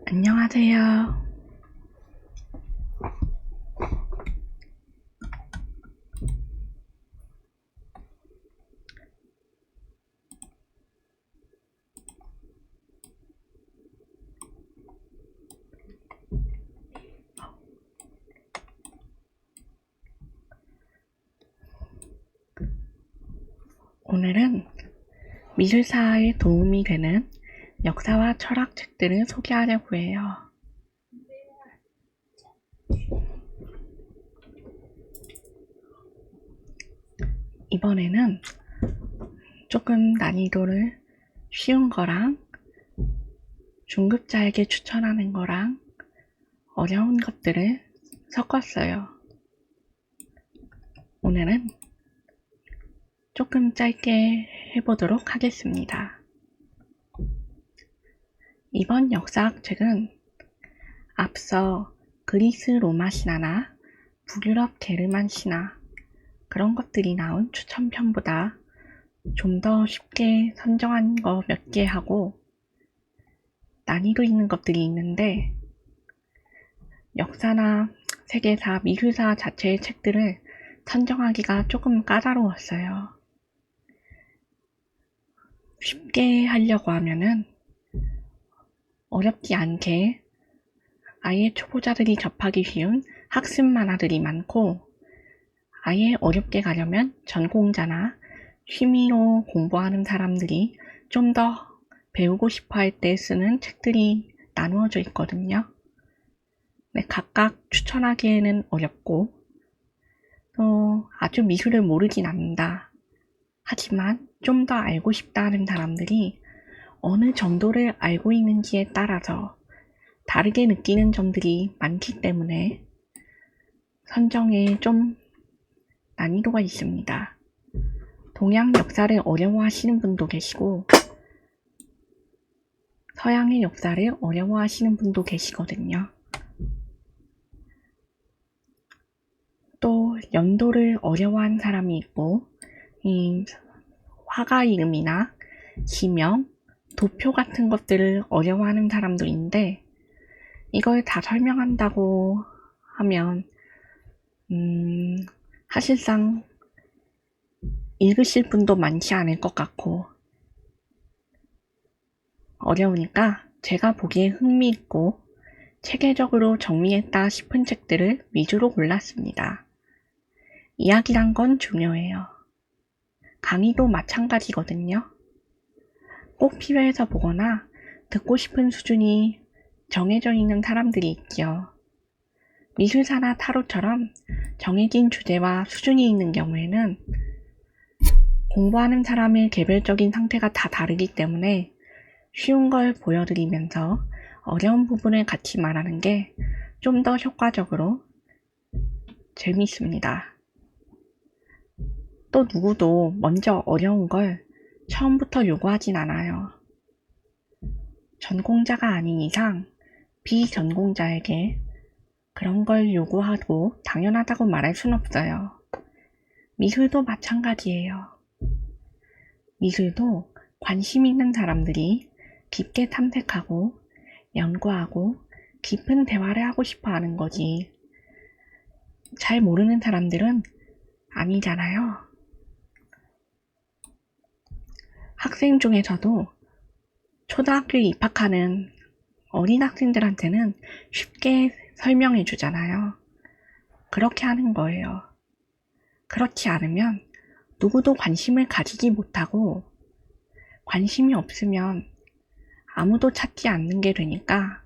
안녕하세요. 오늘은 미술사에 도움이 되는 역사와 철학 책들을 소개하려고 해요. 이번에는 조금 난이도를 쉬운 거랑 중급자에게 추천하는 거랑 어려운 것들을 섞었어요. 오늘은 조금 짧게 해보도록 하겠습니다. 이번 역사학 책은 앞서 그리스 로마 신화나 북유럽 게르만 신화 그런 것들이 나온 추천편보다 좀 더 쉽게 선정한 거 몇 개 하고 난이도 있는 것들이 있는데 역사나 세계사, 미술사 자체의 책들을 선정하기가 조금 까다로웠어요. 쉽게 하려고 하면은 어렵지 않게 아예 초보자들이 접하기 쉬운 학습 만화들이 많고 아예 어렵게 가려면 전공자나 취미로 공부하는 사람들이 좀 더 배우고 싶어 할 때 쓰는 책들이 나누어져 있거든요. 네, 각각 추천하기에는 어렵고 또 아주 미술을 모르진 않는다. 하지만 좀 더 알고 싶다 하는 사람들이 어느 정도를 알고 있는지에 따라서 다르게 느끼는 점들이 많기 때문에 선정에 좀 난이도가 있습니다. 동양 역사를 어려워하시는 분도 계시고 서양의 역사를 어려워하시는 분도 계시거든요. 또 연도를 어려워하는 사람이 있고 이 화가 이름이나 지명, 도표 같은 것들을 어려워하는 사람도 있는데 이걸 다 설명한다고 하면 사실상 읽으실 분도 많지 않을 것 같고 어려우니까 제가 보기에 흥미있고 체계적으로 정리했다 싶은 책들을 위주로 골랐습니다. 이야기란 건 중요해요. 강의도 마찬가지거든요. 꼭 필요해서 보거나 듣고 싶은 수준이 정해져 있는 사람들이 있죠. 미술사나 타로처럼 정해진 주제와 수준이 있는 경우에는 공부하는 사람의 개별적인 상태가 다 다르기 때문에 쉬운 걸 보여드리면서 어려운 부분을 같이 말하는 게 좀 더 효과적으로 재밌습니다. 또 누구도 먼저 어려운 걸 처음부터 요구하진 않아요. 전공자가 아닌 이상 비전공자에게 그런 걸 요구하고 당연하다고 말할 순 없어요. 미술도 마찬가지예요. 미술도 관심 있는 사람들이 깊게 탐색하고 연구하고 깊은 대화를 하고 싶어 하는 거지. 잘 모르는 사람들은 아니잖아요. 학생 중에서도 초등학교에 입학하는 어린 학생들한테는 쉽게 설명해 주잖아요. 그렇게 하는 거예요. 그렇지 않으면 누구도 관심을 가지지 못하고 관심이 없으면 아무도 찾지 않는 게 되니까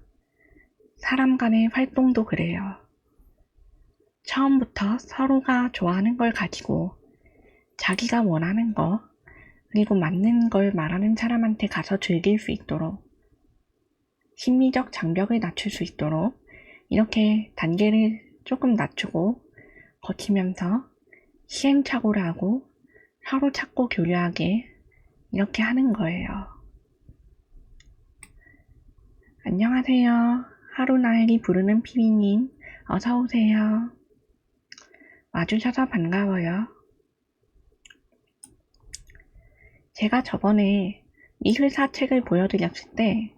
사람 간의 활동도 그래요. 처음부터 서로가 좋아하는 걸 가지고 자기가 원하는 거 그리고 맞는 걸 말하는 사람한테 가서 즐길 수 있도록 심리적 장벽을 낮출 수 있도록 이렇게 단계를 조금 낮추고 거치면서 시행착오를 하고 서로 찾고 교류하게 이렇게 하는 거예요. 안녕하세요. 하루 나엘이 부르는 피비님 어서오세요. 와주셔서 반가워요. 제가 저번에 미술사 책을 보여드렸을 때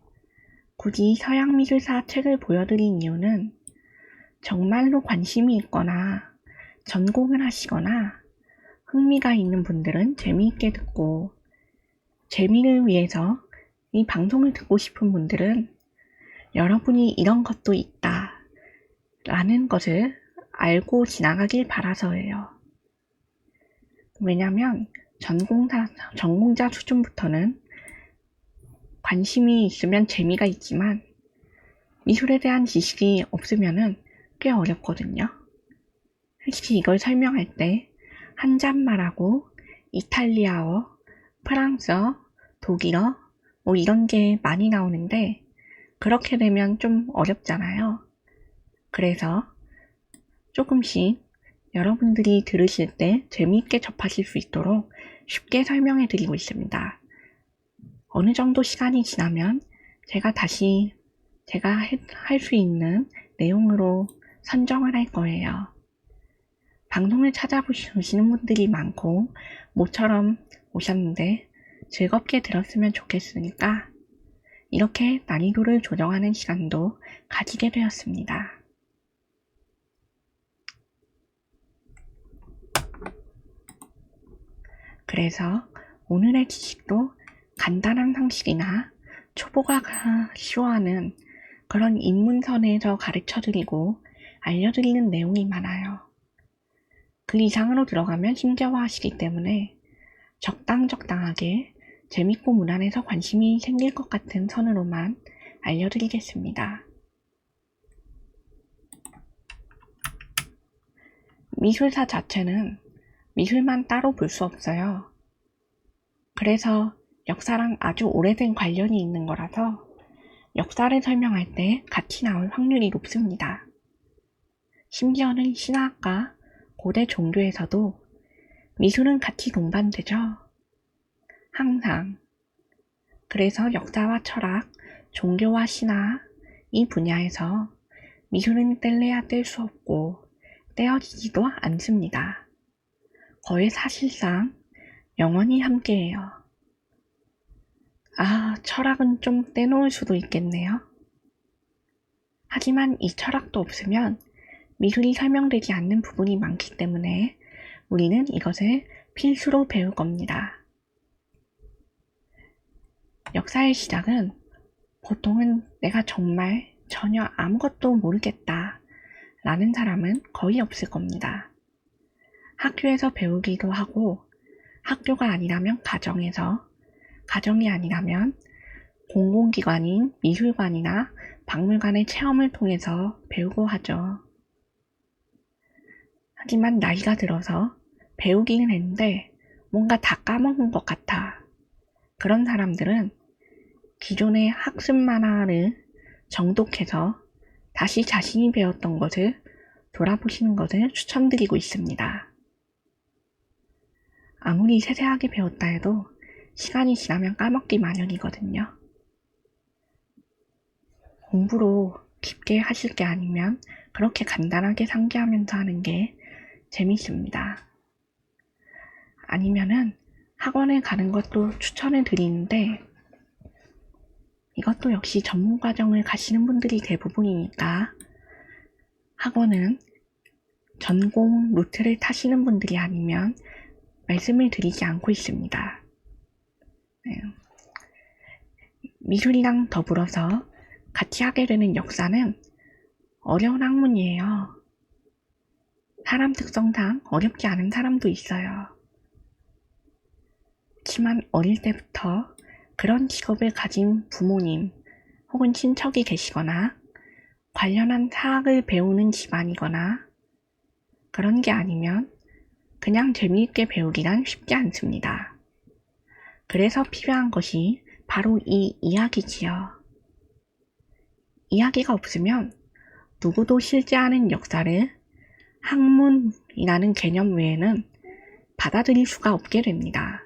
굳이 서양 미술사 책을 보여드린 이유는 정말로 관심이 있거나 전공을 하시거나 흥미가 있는 분들은 재미있게 듣고, 재미를 위해서 이 방송을 듣고 싶은 분들은 여러분이 이런 것도 있다 라는 것을 알고 지나가길 바라서예요. 왜냐면 전공자 수준부터는 관심이 있으면 재미가 있지만 미술에 대한 지식이 없으면 꽤 어렵거든요. 특히 이걸 설명할 때 한잔말하고 이탈리아어, 프랑스어, 독일어 뭐 이런 게 많이 나오는데 그렇게 되면 좀 어렵잖아요. 그래서 조금씩 여러분들이 들으실 때 재미있게 접하실 수 있도록 쉽게 설명해 드리고 있습니다. 어느 정도 시간이 지나면 제가 다시 제가 할 수 있는 내용으로 선정을 할 거예요. 방송을 찾아보시는 분들이 많고 모처럼 오셨는데 즐겁게 들었으면 좋겠으니까 이렇게 난이도를 조정하는 시간도 가지게 되었습니다. 그래서 오늘의 지식도 간단한 상식이나 초보가 쉬워하는 그런 입문선에서 가르쳐드리고 알려드리는 내용이 많아요. 그 이상으로 들어가면 힘겨워하시기 때문에 적당하게 재밌고 무난해서 관심이 생길 것 같은 선으로만 알려드리겠습니다. 미술사 자체는 미술만 따로 볼 수 없어요. 그래서 역사랑 아주 오래된 관련이 있는 거라서 역사를 설명할 때 같이 나올 확률이 높습니다. 심지어는 신화학과, 고대 종교에서도 미술은 같이 동반되죠. 항상. 그래서 역사와 철학, 종교와 신화 이 분야에서 미술은 뗄래야 뗄 수 없고 떼어지지도 않습니다. 거의 사실상 영원히 함께해요. 철학은 좀 떼놓을 수도 있겠네요. 하지만 이 철학도 없으면 미술이 설명되지 않는 부분이 많기 때문에 우리는 이것을 필수로 배울 겁니다. 역사의 시작은 보통은 내가 정말 전혀 아무것도 모르겠다 라는 사람은 거의 없을 겁니다. 학교에서 배우기도 하고 학교가 아니라면 가정에서, 가정이 아니라면 공공기관인 미술관이나 박물관의 체험을 통해서 배우고 하죠. 하지만 나이가 들어서 배우기는 했는데 뭔가 다 까먹은 것 같아. 그런 사람들은 기존의 학습 만화를 정독해서 다시 자신이 배웠던 것을 돌아보시는 것을 추천드리고 있습니다. 아무리 세세하게 배웠다 해도 시간이 지나면 까먹기 마련이거든요. 공부로 깊게 하실 게 아니면 그렇게 간단하게 상기하면서 하는 게 재밌습니다. 아니면은 학원에 가는 것도 추천을 드리는데 이것도 역시 전문 과정을 가시는 분들이 대부분이니까 학원은 전공 루트를 타시는 분들이 아니면 말씀을 드리지 않고 있습니다. 미술이랑 더불어서 같이 하게 되는 역사는 어려운 학문이에요. 사람 특성상 어렵지 않은 사람도 있어요. 그렇지만 어릴 때부터 그런 직업을 가진 부모님 혹은 친척이 계시거나 관련한 사학을 배우는 집안이거나 그런 게 아니면 그냥 재미있게 배우기란 쉽지 않습니다. 그래서 필요한 것이 바로 이 이야기지요. 이야기가 없으면 누구도 실제 하는 역사를 학문이라는 개념 외에는 받아들일 수가 없게 됩니다.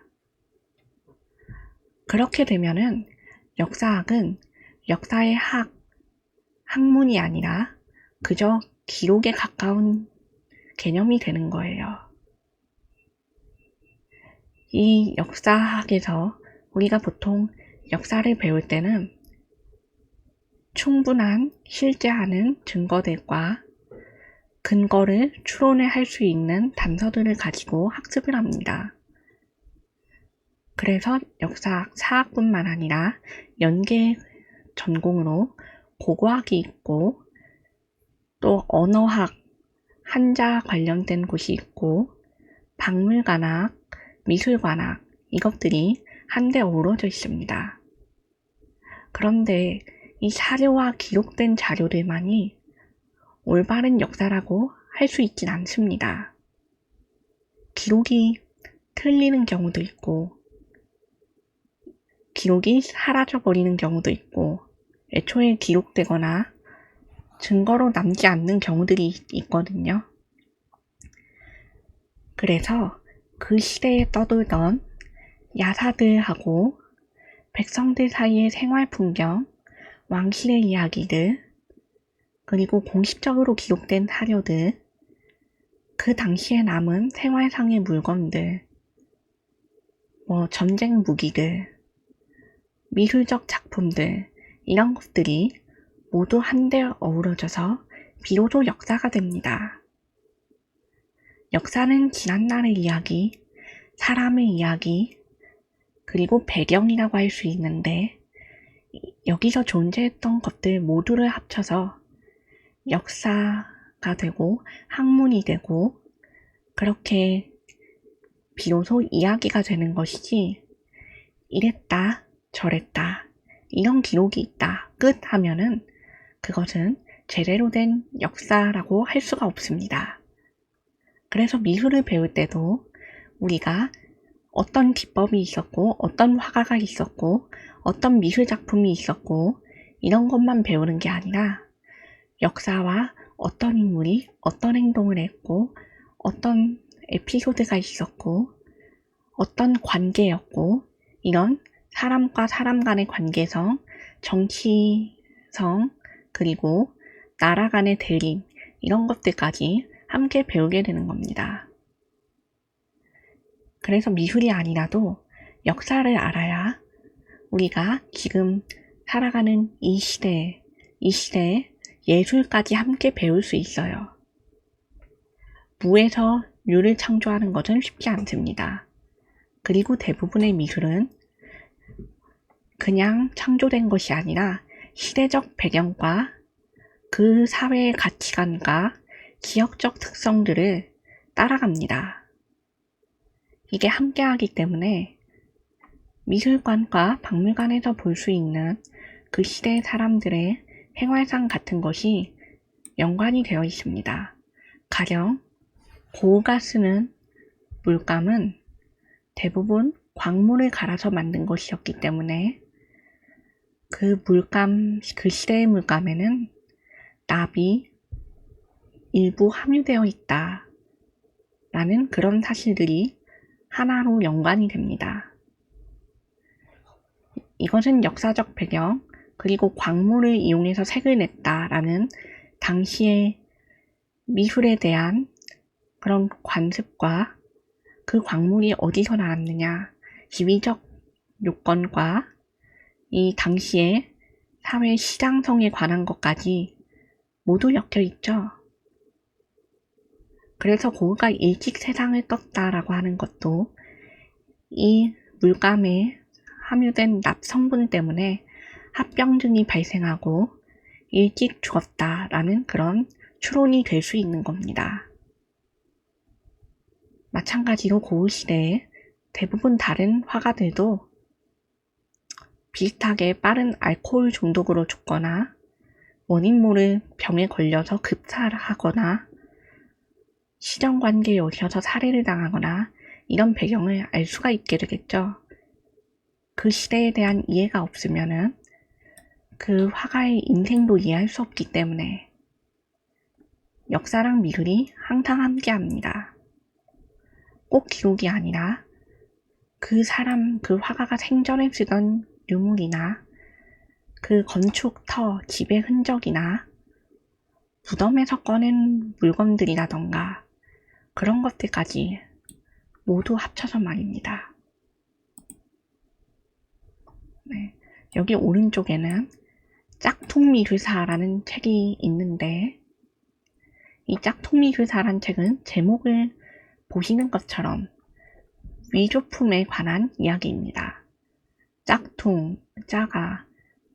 그렇게 되면은 역사학은 역사의 학문이 아니라 그저 기록에 가까운 개념이 되는 거예요. 이 역사학에서 우리가 보통 역사를 배울 때는 충분한 실제하는 증거들과 근거를 추론을 할 수 있는 단서들을 가지고 학습을 합니다. 그래서 역사학, 사학뿐만 아니라 연계 전공으로 고고학이 있고 또 언어학, 한자 관련된 곳이 있고 박물관학, 미술관학 이것들이 한데 어우러져 있습니다. 그런데 이 사료와 기록된 자료들만이 올바른 역사라고 할 수 있진 않습니다. 기록이 틀리는 경우도 있고 기록이 사라져 버리는 경우도 있고 애초에 기록되거나 증거로 남지 않는 경우들이 있거든요. 그래서 그 시대에 떠돌던 야사들하고 백성들 사이의 생활 풍경, 왕실의 이야기들, 그리고 공식적으로 기록된 사료들, 그 당시에 남은 생활상의 물건들, 전쟁 무기들, 미술적 작품들, 이런 것들이 모두 한데 어우러져서 비로소 역사가 됩니다. 역사는 지난날의 이야기, 사람의 이야기, 그리고 배경이라고 할 수 있는데 여기서 존재했던 것들 모두를 합쳐서 역사가 되고 학문이 되고 그렇게 비로소 이야기가 되는 것이지 이랬다 저랬다 이런 기록이 있다 끝 하면은 그것은 제대로 된 역사라고 할 수가 없습니다. 그래서 미술을 배울 때도 우리가 어떤 기법이 있었고 어떤 화가가 있었고 어떤 미술 작품이 있었고 이런 것만 배우는 게 아니라 역사와 어떤 인물이 어떤 행동을 했고 어떤 에피소드가 있었고 어떤 관계였고 이런 사람과 사람 간의 관계성, 정치성, 그리고 나라 간의 대립 이런 것들까지 함께 배우게 되는 겁니다. 그래서 미술이 아니라도 역사를 알아야 우리가 지금 살아가는 이 시대에 예술까지 함께 배울 수 있어요. 무에서 유를 창조하는 것은 쉽지 않습니다. 그리고 대부분의 미술은 그냥 창조된 것이 아니라 시대적 배경과 그 사회의 가치관과 지역적 특성들을 따라갑니다. 이게 함께하기 때문에 미술관과 박물관에서 볼 수 있는 그 시대의 사람들의 생활상 같은 것이 연관이 되어 있습니다. 가령 고흐가 쓰는 물감은 대부분 광물을 갈아서 만든 것이었기 때문에 그 시대의 물감에는 납이 일부 함유되어 있다 라는 그런 사실들이 하나로 연관이 됩니다. 이것은 역사적 배경 그리고 광물을 이용해서 색을 냈다라는 당시의 미술에 대한 그런 관습과 그 광물이 어디서 나왔느냐, 지위적 요건과 이 당시의 사회 시장성에 관한 것까지 모두 엮여 있죠. 그래서 고흐가 일찍 세상을 떴다라고 하는 것도 이 물감에 함유된 납 성분 때문에 합병증이 발생하고 일찍 죽었다라는 그런 추론이 될 수 있는 겁니다. 마찬가지로 고흐 시대에 대부분 다른 화가들도 비슷하게 빠른 알코올 중독으로 죽거나 원인 모를 병에 걸려서 급사하거나 시정관계에 얽혀서 살해를 당하거나 이런 배경을 알 수가 있게 되겠죠. 그 시대에 대한 이해가 없으면은 그 화가의 인생도 이해할 수 없기 때문에 역사랑 미술이 항상 함께합니다. 꼭 기록이 아니라 그 화가가 생전에 쓰던 유물이나 그 건축터 집의 흔적이나 무덤에서 꺼낸 물건들이라던가 그런 것들까지 모두 합쳐서 말입니다. 네, 여기 오른쪽에는 짝퉁미술사라는 책이 있는데 이 짝퉁미술사라는 책은 제목을 보시는 것처럼 위조품에 관한 이야기입니다. 짝퉁, 짜가,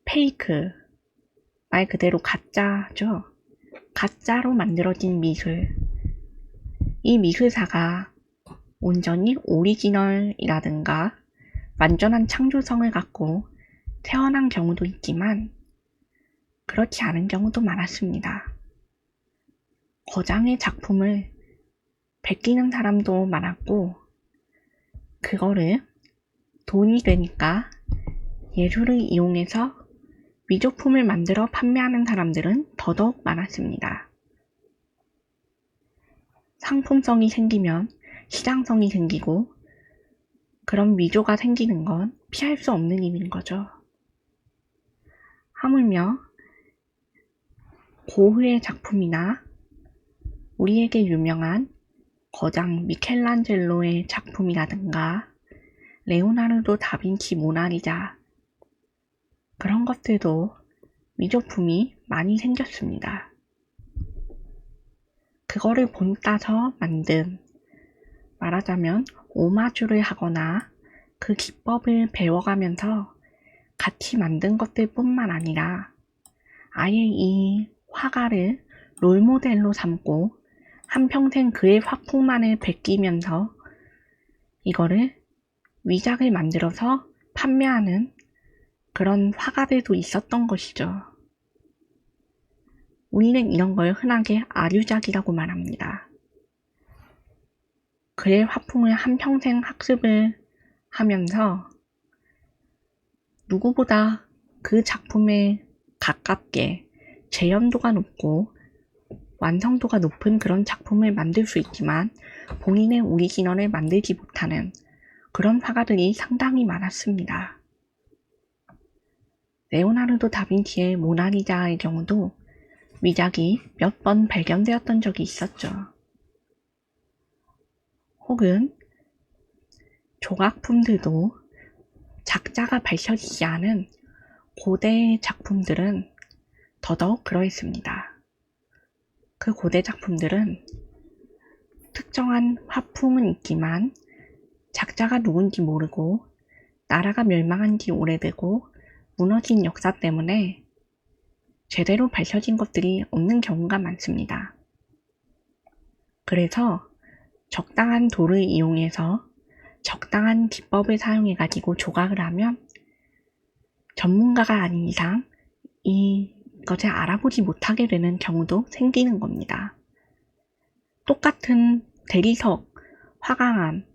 페이크, 말 그대로 가짜죠. 가짜로 만들어진 미술. 이 미술사가 온전히 오리지널이라든가 완전한 창조성을 갖고 태어난 경우도 있지만 그렇지 않은 경우도 많았습니다. 거장의 작품을 베끼는 사람도 많았고 그거를 돈이 되니까 예술을 이용해서 위조품을 만들어 판매하는 사람들은 더더욱 많았습니다. 상품성이 생기면 시장성이 생기고 그런 위조가 생기는 건 피할 수 없는 일인 거죠. 하물며 고흐의 작품이나 우리에게 유명한 거장 미켈란젤로의 작품이라든가 레오나르도 다빈치 모나리자 그런 것들도 위조품이 많이 생겼습니다. 그거를 본따서 만든 말하자면 오마주를 하거나 그 기법을 배워가면서 같이 만든 것들 뿐만 아니라 아예 이 화가를 롤모델로 삼고 한평생 그의 화풍만을 베끼면서 이거를 위작을 만들어서 판매하는 그런 화가들도 있었던 것이죠. 우리는 이런 걸 흔하게 아류작이라고 말합니다. 그의 화풍을 한평생 학습을 하면서 누구보다 그 작품에 가깝게 재현도가 높고 완성도가 높은 그런 작품을 만들 수 있지만 본인의 오리지널을 만들지 못하는 그런 화가들이 상당히 많았습니다. 레오나르도 다빈치의 모나리자의 경우도 위작이 몇 번 발견되었던 적이 있었죠. 혹은 조각품들도 작자가 밝혀지지 않은 고대 작품들은 더더욱 그러했습니다. 그 고대 작품들은 특정한 화풍은 있지만 작자가 누군지 모르고 나라가 멸망한 지 오래되고 무너진 역사 때문에 제대로 밝혀진 것들이 없는 경우가 많습니다. 그래서 적당한 돌을 이용해서 적당한 기법을 사용해가지고 조각을 하면 전문가가 아닌 이상 이것을 알아보지 못하게 되는 경우도 생기는 겁니다. 똑같은 대리석, 화강암,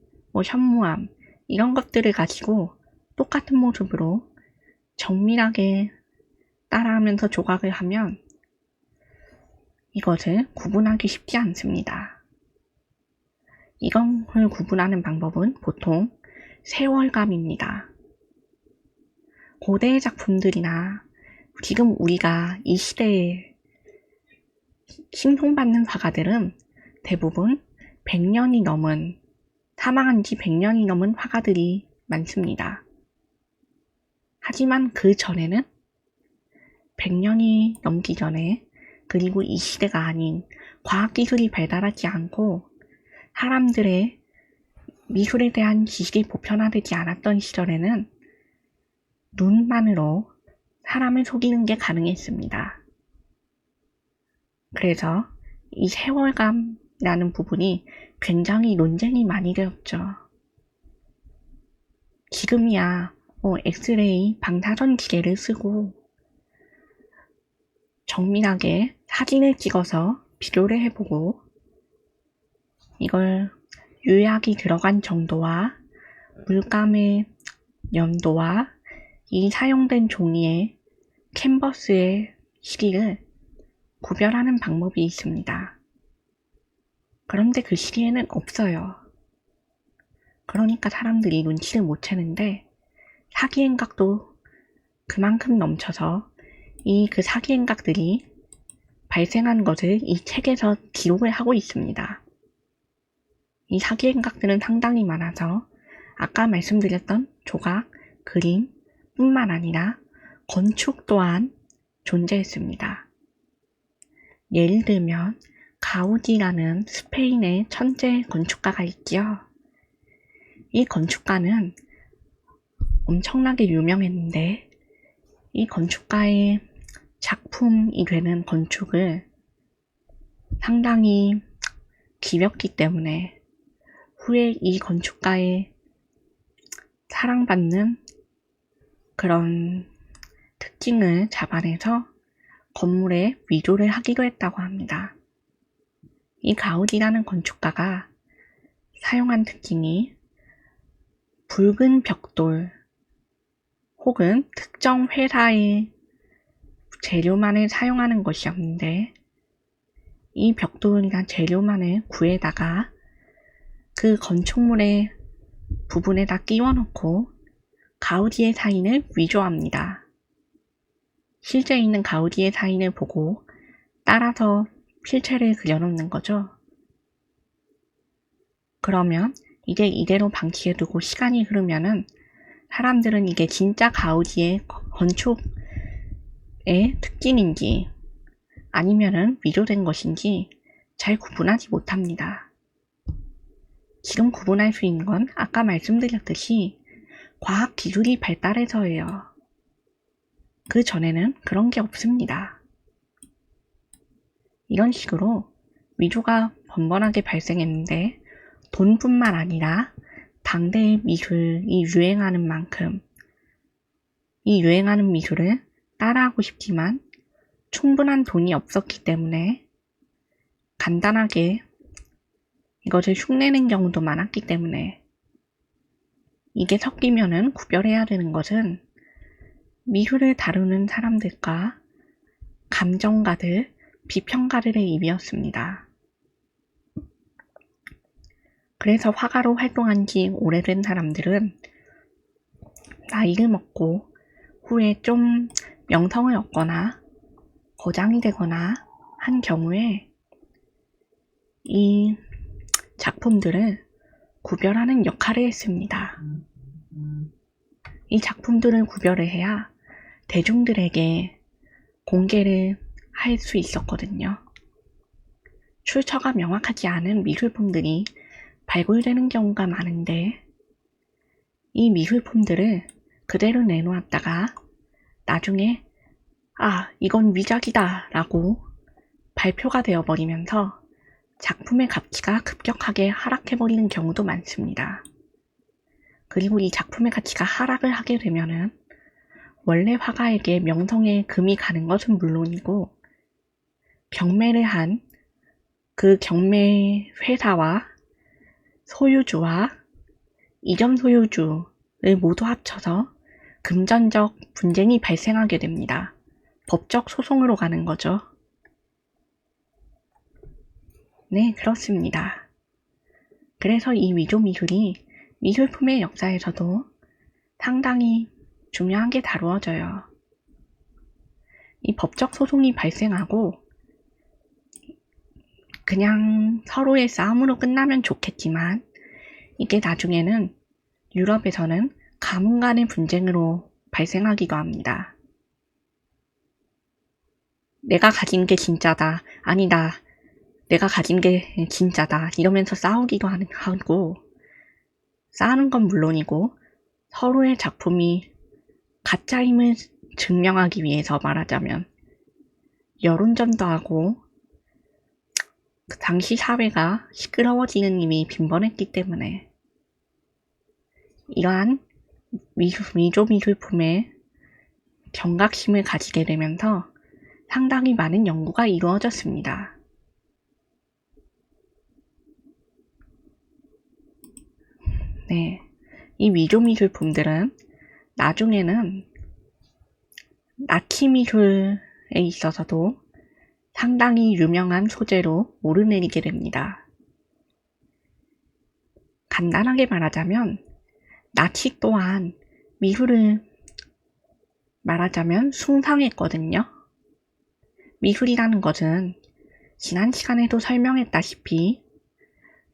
현무암 이런 것들을 가지고 똑같은 모습으로 정밀하게 따라하면서 조각을 하면 이것을 구분하기 쉽지 않습니다. 이걸 구분하는 방법은 보통 세월감입니다. 고대의 작품들이나 지금 우리가 이 시대에 칭송받는 화가들은 대부분 100년이 넘은 사망한 지 100년이 넘은 화가들이 많습니다. 하지만 그 전에는 100년이 넘기 전에 그리고 이 시대가 아닌 과학기술이 발달하지 않고 사람들의 미술에 대한 지식이 보편화되지 않았던 시절에는 눈만으로 사람을 속이는 게 가능했습니다. 그래서 이 세월감이라는 부분이 굉장히 논쟁이 많이 되었죠. 지금이야 엑스레이 방사선 기계를 쓰고 정밀하게 사진을 찍어서 비교를 해보고 이걸 유약이 들어간 정도와 물감의 연도와 이 사용된 종이의 캔버스의 시기를 구별하는 방법이 있습니다. 그런데 그 시기에는 없어요. 그러니까 사람들이 눈치를 못 채는데 사기행각도 그만큼 넘쳐서 그 사기행각들이 발생한 것을 이 책에서 기록을 하고 있습니다. 이 사기행각들은 상당히 많아서 아까 말씀드렸던 조각, 그림 뿐만 아니라 건축 또한 존재했습니다. 예를 들면 가우디라는 스페인의 천재 건축가가 있지요. 이 건축가는 엄청나게 유명했는데 이 건축가의 작품이 되는 건축을 상당히 기렸기 때문에 후에 이 건축가의 사랑받는 그런 특징을 잡아내서 건물에 위조를 하기도 했다고 합니다. 이 가우디라는 건축가가 사용한 특징이 붉은 벽돌 혹은 특정 회사의 재료만을 사용하는 것이었는데 이 벽돌이나 재료만을 구해다가 그 건축물의 부분에다 끼워놓고 가우디의 사인을 위조합니다. 실제 있는 가우디의 사인을 보고 따라서 필체를 그려놓는 거죠. 그러면 이제 이대로 방치해두고 시간이 흐르면은 사람들은 이게 진짜 가우디의 건축의 특징인지 아니면은 위조된 것인지 잘 구분하지 못합니다. 지금 구분할 수 있는 건 아까 말씀드렸듯이 과학 기술이 발달해서예요. 그 전에는 그런 게 없습니다. 이런 식으로 위조가 번번하게 발생했는데 돈뿐만 아니라 당대의 미술이 유행하는 만큼 이 유행하는 미술을 따라하고 싶지만 충분한 돈이 없었기 때문에 간단하게 이것을 흉내낸 경우도 많았기 때문에 이게 섞이면은 구별해야 되는 것은 미술을 다루는 사람들과 감정가들, 비평가들의 입이었습니다. 그래서 화가로 활동한 지 오래된 사람들은 나이를 먹고 후에 좀 명성을 얻거나 거장이 되거나 한 경우에 이 작품들을 구별하는 역할을 했습니다. 이 작품들을 구별을 해야 대중들에게 공개를 할 수 있었거든요. 출처가 명확하지 않은 미술품들이 발굴되는 경우가 많은데 이 미술품들을 그대로 내놓았다가 나중에 이건 위작이다 라고 발표가 되어버리면서 작품의 가치가 급격하게 하락해버리는 경우도 많습니다. 그리고 이 작품의 가치가 하락을 하게 되면은 원래 화가에게 명성에 금이 가는 것은 물론이고 경매를 한 그 경매 회사와 소유주와 이전 소유주를 모두 합쳐서 금전적 분쟁이 발생하게 됩니다. 법적 소송으로 가는 거죠. 네, 그렇습니다. 그래서 이 위조 미술이 미술품의 역사에서도 상당히 중요하게 다루어져요. 이 법적 소송이 발생하고 그냥 서로의 싸움으로 끝나면 좋겠지만 이게 나중에는 유럽에서는 가문 간의 분쟁으로 발생하기도 합니다. 내가 가진 게 진짜다. 아니다. 내가 가진 게 진짜다. 이러면서 싸우기도 하고 싸우는 건 물론이고 서로의 작품이 가짜임을 증명하기 위해서 말하자면 여론전도 하고 그 당시 사회가 시끄러워지는 일이 빈번했기 때문에 이러한 위조 미술품에 경각심을 가지게 되면서 상당히 많은 연구가 이루어졌습니다. 네, 이 위조 미술품들은 나중에는 나치 미술에 있어서도 상당히 유명한 소재로 오르내리게 됩니다. 간단하게 말하자면 나치 또한 미술을 말하자면 숭상했거든요. 미술이라는 것은 지난 시간에도 설명했다시피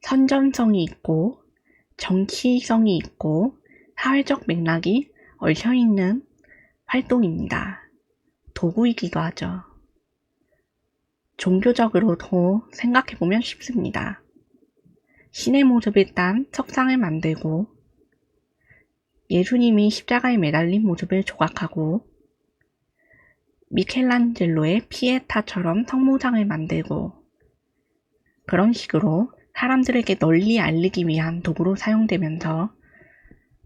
선전성이 있고 정치성이 있고 사회적 맥락이 얽혀있는 활동입니다. 도구이기도 하죠. 종교적으로도 생각해보면 쉽습니다. 신의 모습을 딴 석상을 만들고 예수님이 십자가에 매달린 모습을 조각하고 미켈란젤로의 피에타처럼 성모상을 만들고 그런 식으로 사람들에게 널리 알리기 위한 도구로 사용되면서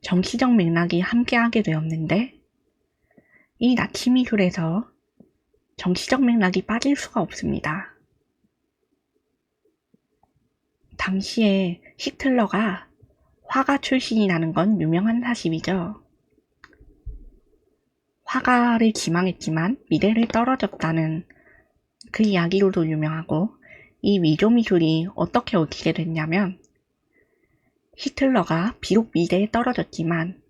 정치적 맥락이 함께하게 되었는데 이 나치 미술에서 정치적 맥락이 빠질 수가 없습니다. 당시에 히틀러가 화가 출신이라는 건 유명한 사실이죠. 화가를 기망했지만 미래를 떨어졌다는 그 이야기로도 유명하고 이 위조 미술이 어떻게 얽히게 됐냐면 히틀러가 비록 미래에 떨어졌지만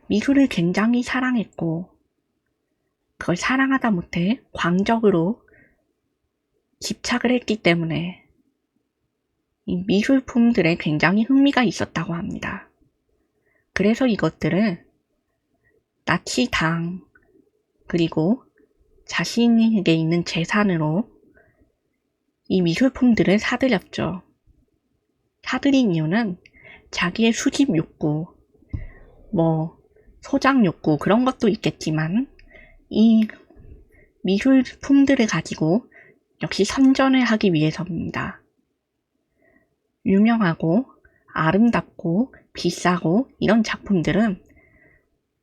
미술을 굉장히 사랑했고 그걸 사랑하다 못해 광적으로 집착을 했기 때문에 이 미술품들에 굉장히 흥미가 있었다고 합니다. 그래서 이것들을 나치당 그리고 자신에게 있는 재산으로 이 미술품들을 사들였죠. 사들인 이유는 자기의 수집 욕구, 소장 욕구 그런 것도 있겠지만 이 미술품들을 가지고 역시 선전을 하기 위해서입니다. 유명하고 아름답고 비싸고 이런 작품들은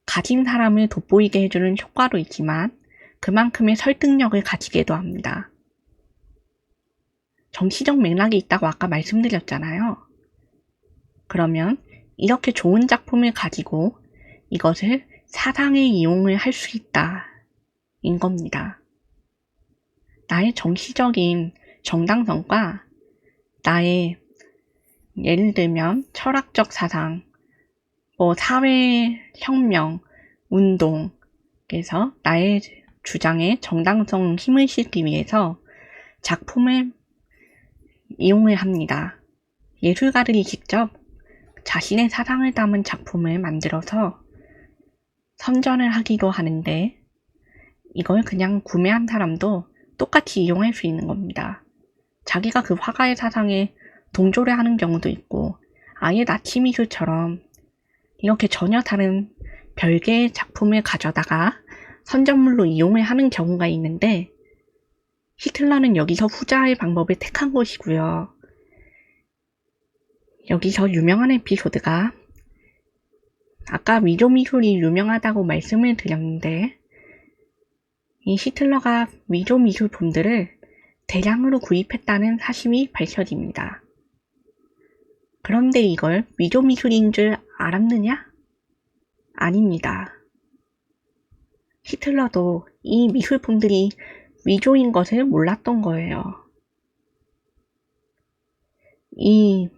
가진 사람을 돋보이게 해주는 효과도 있지만 그만큼의 설득력을 가지기도 합니다. 정치적 맥락이 있다고 아까 말씀드렸잖아요. 그러면 이렇게 좋은 작품을 가지고 이것을 사상에 이용을 할 수 있다 인 겁니다. 나의 정치적인 정당성과 나의 예를 들면 철학적 사상, 사회혁명, 운동에서 나의 주장에 정당성 힘을 실기 위해서 작품을 이용을 합니다. 예술가들이 직접 자신의 사상을 담은 작품을 만들어서 선전을 하기도 하는데 이걸 그냥 구매한 사람도 똑같이 이용할 수 있는 겁니다. 자기가 그 화가의 사상에 동조를 하는 경우도 있고 아예 나치 미술처럼 이렇게 전혀 다른 별개의 작품을 가져다가 선전물로 이용을 하는 경우가 있는데 히틀러는 여기서 후자의 방법을 택한 것이고요. 여기서 유명한 에피소드가 아까 위조 미술이 유명하다고 말씀을 드렸는데 이 히틀러가 위조 미술품들을 대량으로 구입했다는 사실이 밝혀집니다. 그런데 이걸 위조 미술인 줄 알았느냐? 아닙니다. 히틀러도 이 미술품들이 위조인 것을 몰랐던 거예요. 이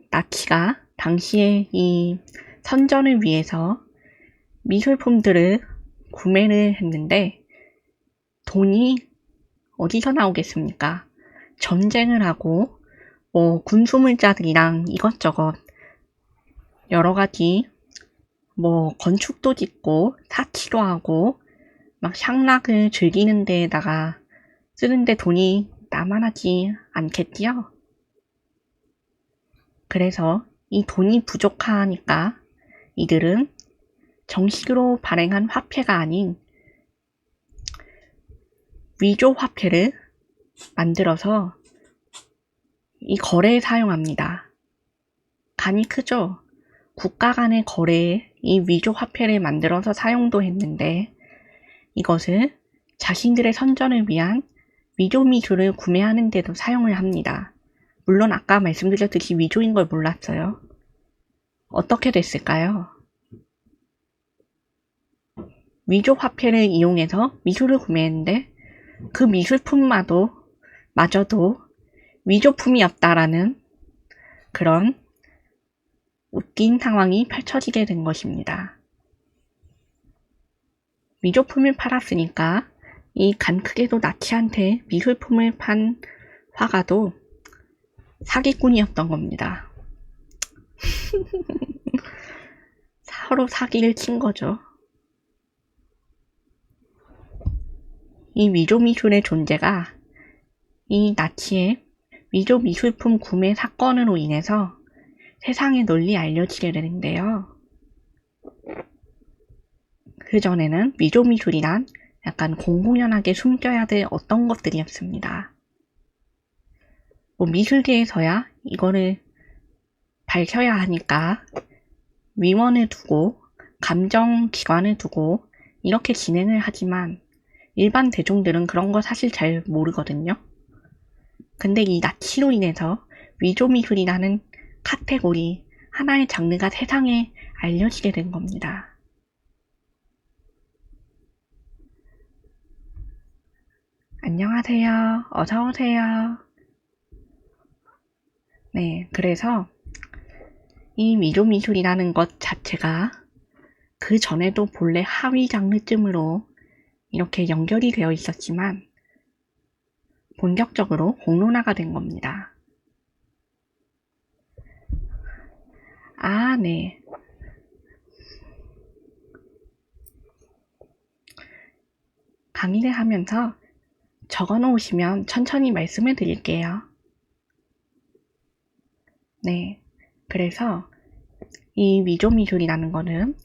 나치가 당시에 이 선전을 위해서 미술품들을 구매를 했는데 돈이 어디서 나오겠습니까? 전쟁을 하고 군수물자들이랑 이것저것 여러가지 건축도 짓고 사치도 하고 막 향락을 즐기는 데에다가 쓰는데 돈이 나만하지 않겠지요? 그래서 이 돈이 부족하니까 이들은 정식으로 발행한 화폐가 아닌 위조 화폐를 만들어서 이 거래에 사용합니다. 간이 크죠? 국가 간의 거래에 이 위조 화폐를 만들어서 사용도 했는데 이것을 자신들의 선전을 위한 위조 미술을 구매하는 데도 사용을 합니다. 물론 아까 말씀드렸듯이 위조인 걸 몰랐어요. 어떻게 됐을까요? 위조 화폐를 이용해서 미술을 구매했는데 그 미술품마저도 위조품이었다라는 그런 웃긴 상황이 펼쳐지게 된 것입니다. 위조품을 팔았으니까 이 간크게도 나치한테 미술품을 판 화가도 사기꾼이었던 겁니다. 서로 사기를 친 거죠. 이 위조 미술의 존재가 이 나치의 위조 미술품 구매 사건으로 인해서 세상에 널리 알려지게 되는데요. 그전에는 위조 미술이란 약간 공공연하게 숨겨야 될 어떤 것들이었습니다. 뭐 미술계에서야 이거를 밝혀야 하니까 위원을 두고 감정기관을 두고 이렇게 진행을 하지만 일반 대중들은 그런 거 사실 잘 모르거든요. 근데 이 나치로 인해서 위조 미술이라는 카테고리, 하나의 장르가 세상에 알려지게 된 겁니다. 안녕하세요. 어서오세요. 네, 그래서 이 위조 미술이라는 것 자체가 그 전에도 본래 하위 장르쯤으로 이렇게 연결이 되어 있었지만 본격적으로 공론화가 된 겁니다. 아, 네. 강의를 하면서 적어 놓으시면 천천히 말씀을 드릴게요. 네. 그래서 이 위조 미술이라는 거는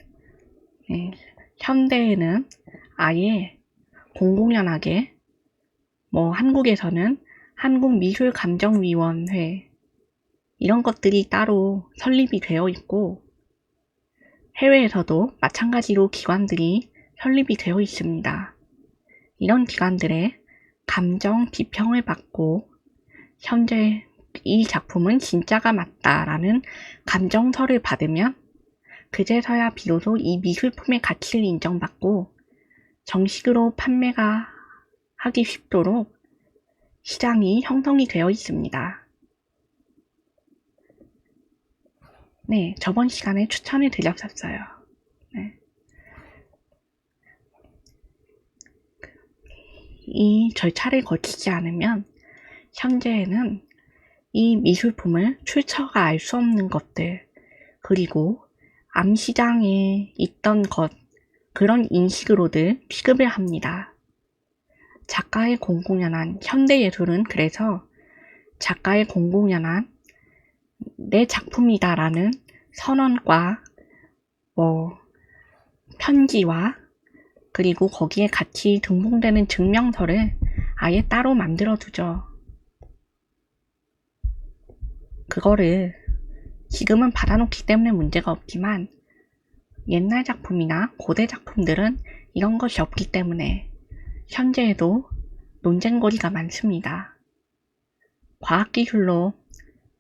현대에는 아예 공공연하게 뭐 한국에서는 한국미술감정위원회 이런 것들이 따로 설립이 되어 있고 해외에서도 마찬가지로 기관들이 설립이 되어 있습니다. 이런 기관들의 감정 비평을 받고 현재 이 작품은 진짜가 맞다라는 감정서를 받으면 그제서야 비로소 이 미술품의 가치를 인정받고 정식으로 판매가 하기 쉽도록 시장이 형성이 되어 있습니다. 네, 저번 시간에 추천을 드렸었어요. 네. 이 절차를 거치지 않으면 현재에는 이 미술품을 출처가 알 수 없는 것들, 그리고 암시장에 있던 것, 그런 인식으로들 취급을 합니다. 작가의 공공연한 현대예술은 그래서 작가의 공공연한 내 작품이다라는 선언과 편지와 그리고 거기에 같이 등본되는 증명서를 아예 따로 만들어 두죠. 그거를 지금은 받아놓기 때문에 문제가 없지만 옛날 작품이나 고대 작품들은 이런 것이 없기 때문에 현재에도 논쟁거리가 많습니다. 과학기술로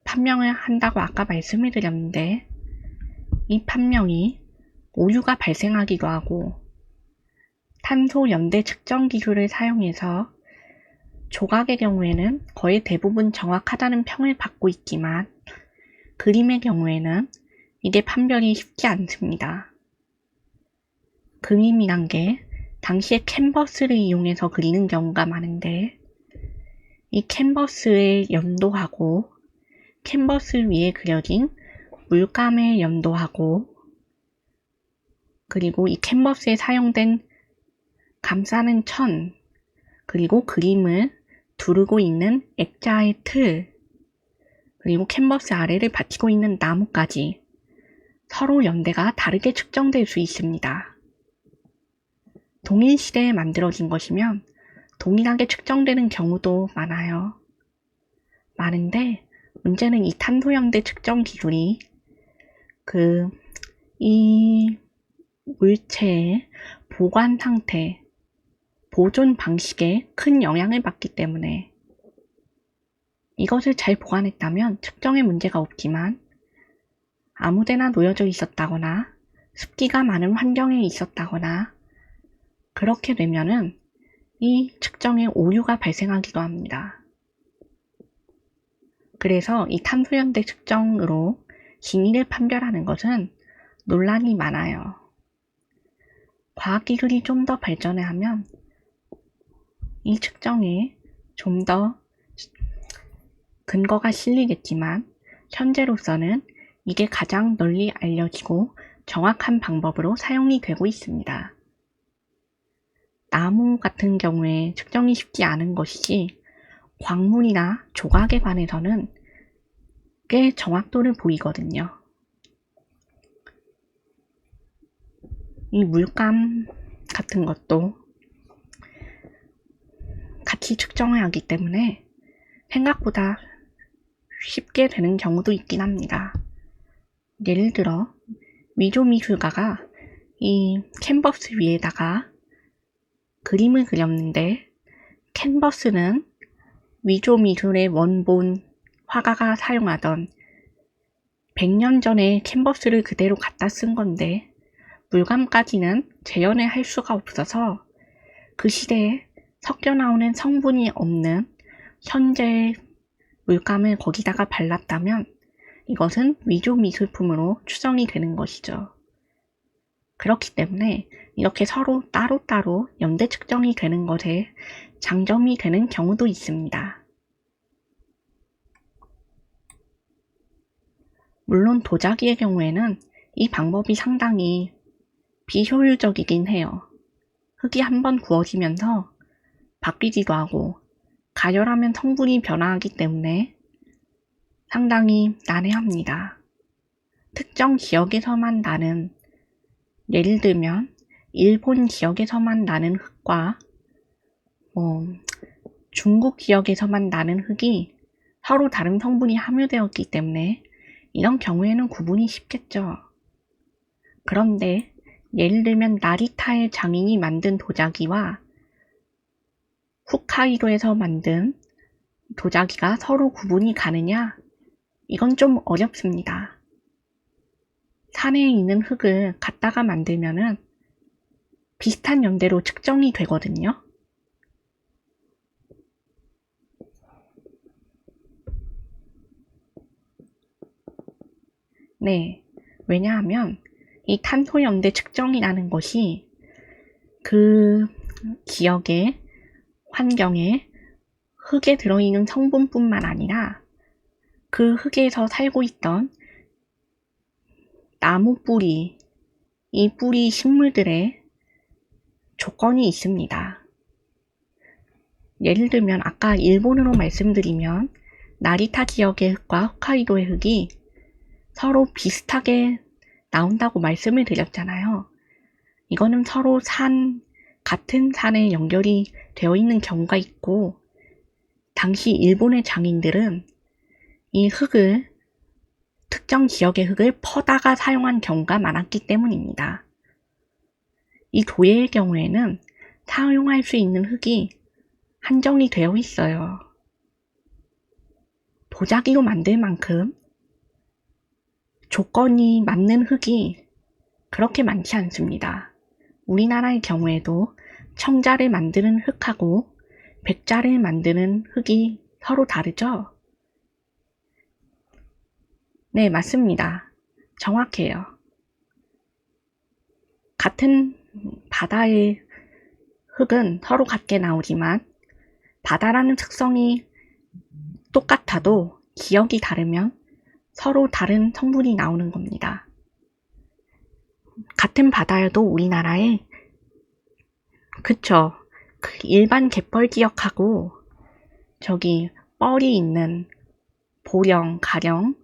판명을 한다고 아까 말씀을 드렸는데 이 판명이 오류가 발생하기도 하고 탄소 연대 측정 기술을 사용해서 조각의 경우에는 거의 대부분 정확하다는 평을 받고 있지만 그림의 경우에는 이게 판별이 쉽지 않습니다. 그림이란 게 당시에 캔버스를 이용해서 그리는 경우가 많은데 이 캔버스에 연도하고 캔버스 위에 그려진 물감에 연도하고 그리고 이 캔버스에 사용된 감싸는 천 그리고 그림을 두르고 있는 액자의 틀 그리고 캔버스 아래를 받치고 있는 나무까지 서로 연대가 다르게 측정될 수 있습니다. 동일 시대에 만들어진 것이면 동일하게 측정되는 경우도 많은데 문제는 이 탄소연대 측정 기술이 이 물체의 보관 상태, 보존 방식에 큰 영향을 받기 때문에 이것을 잘 보관했다면 측정에 문제가 없지만 아무데나 놓여져 있었다거나 습기가 많은 환경에 있었다거나 그렇게 되면은 이 측정에 오류가 발생하기도 합니다. 그래서 이 탄소연대 측정으로 진위를 판별하는 것은 논란이 많아요. 과학기술이 좀 더 발전을 하면 이 측정에 좀 더 근거가 실리겠지만 현재로서는 이게 가장 널리 알려지고 정확한 방법으로 사용이 되고 있습니다. 나무 같은 경우에 측정이 쉽지 않은 것이지 광물이나 조각에 관해서는 꽤 정확도를 보이거든요. 이 물감 같은 것도 같이 측정을 하기 때문에 생각보다 쉽게 되는 경우도 있긴 합니다. 예를 들어 위조미술가가 이 캔버스 위에다가 그림을 그렸는데 캔버스는 위조미술의 원본 화가가 사용하던 100년 전에 캔버스를 그대로 갖다 쓴 건데 물감까지는 재현을 할 수가 없어서 그 시대에 섞여 나오는 성분이 없는 현재의 물감을 거기다가 발랐다면 이것은 위조 미술품으로 추정이 되는 것이죠. 그렇기 때문에 이렇게 서로 따로따로 연대 측정이 되는 것에 장점이 되는 경우도 있습니다. 물론 도자기의 경우에는 이 방법이 상당히 비효율적이긴 해요. 흙이 한번 구워지면서 바뀌기도 하고 가열하면 성분이 변화하기 때문에 상당히 난해합니다. 특정 지역에서만 나는, 예를 들면 일본 지역에서만 나는 흙과 중국 지역에서만 나는 흙이 서로 다른 성분이 함유되었기 때문에 이런 경우에는 구분이 쉽겠죠. 그런데 예를 들면 나리타의 장인이 만든 도자기와 홋카이도에서 만든 도자기가 서로 구분이 가느냐? 이건 좀 어렵습니다. 산에 있는 흙을 갖다가 만들면은 비슷한 연대로 측정이 되거든요. 네, 왜냐하면 이 탄소 연대 측정이라는 것이 그 지역의 환경에 흙에 들어있는 성분뿐만 아니라 그 흙에서 살고 있던 나무 뿌리, 이 뿌리 식물들의 조건이 있습니다. 예를 들면 아까 일본으로 말씀드리면 나리타 지역의 흙과 홋카이도의 흙이 서로 비슷하게 나온다고 말씀을 드렸잖아요. 이거는 서로 같은 산에 연결이 되어 있는 경우가 있고, 당시 일본의 장인들은 이 흙을, 특정 지역의 흙을 퍼다가 사용한 경우가 많았기 때문입니다. 이 도예의 경우에는 사용할 수 있는 흙이 한정이 되어 있어요. 도자기로 만들 만큼 조건이 맞는 흙이 그렇게 많지 않습니다. 우리나라의 경우에도 청자를 만드는 흙하고 백자를 만드는 흙이 서로 다르죠? 네, 맞습니다. 정확해요. 같은 바다의 흙은 서로 같게 나오지만 바다라는 특성이 똑같아도 지역이 다르면 서로 다른 성분이 나오는 겁니다. 같은 바다여도 우리나라에 그쵸, 그 일반 갯벌 지역하고 저기 뻘이 있는 보령, 가령,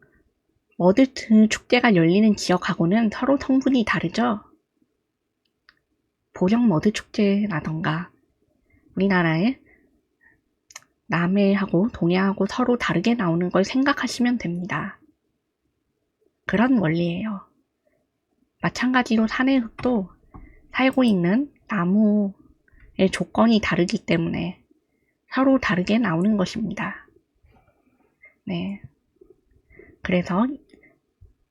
머드트 축제가 열리는 지역하고는 서로 성분이 다르죠. 보령 머드 축제라던가 우리나라에 남해하고 동해하고 서로 다르게 나오는 걸 생각하시면 됩니다. 그런 원리예요. 마찬가지로 산의 흙도 살고 있는 나무의 조건이 다르기 때문에 서로 다르게 나오는 것입니다. 네. 그래서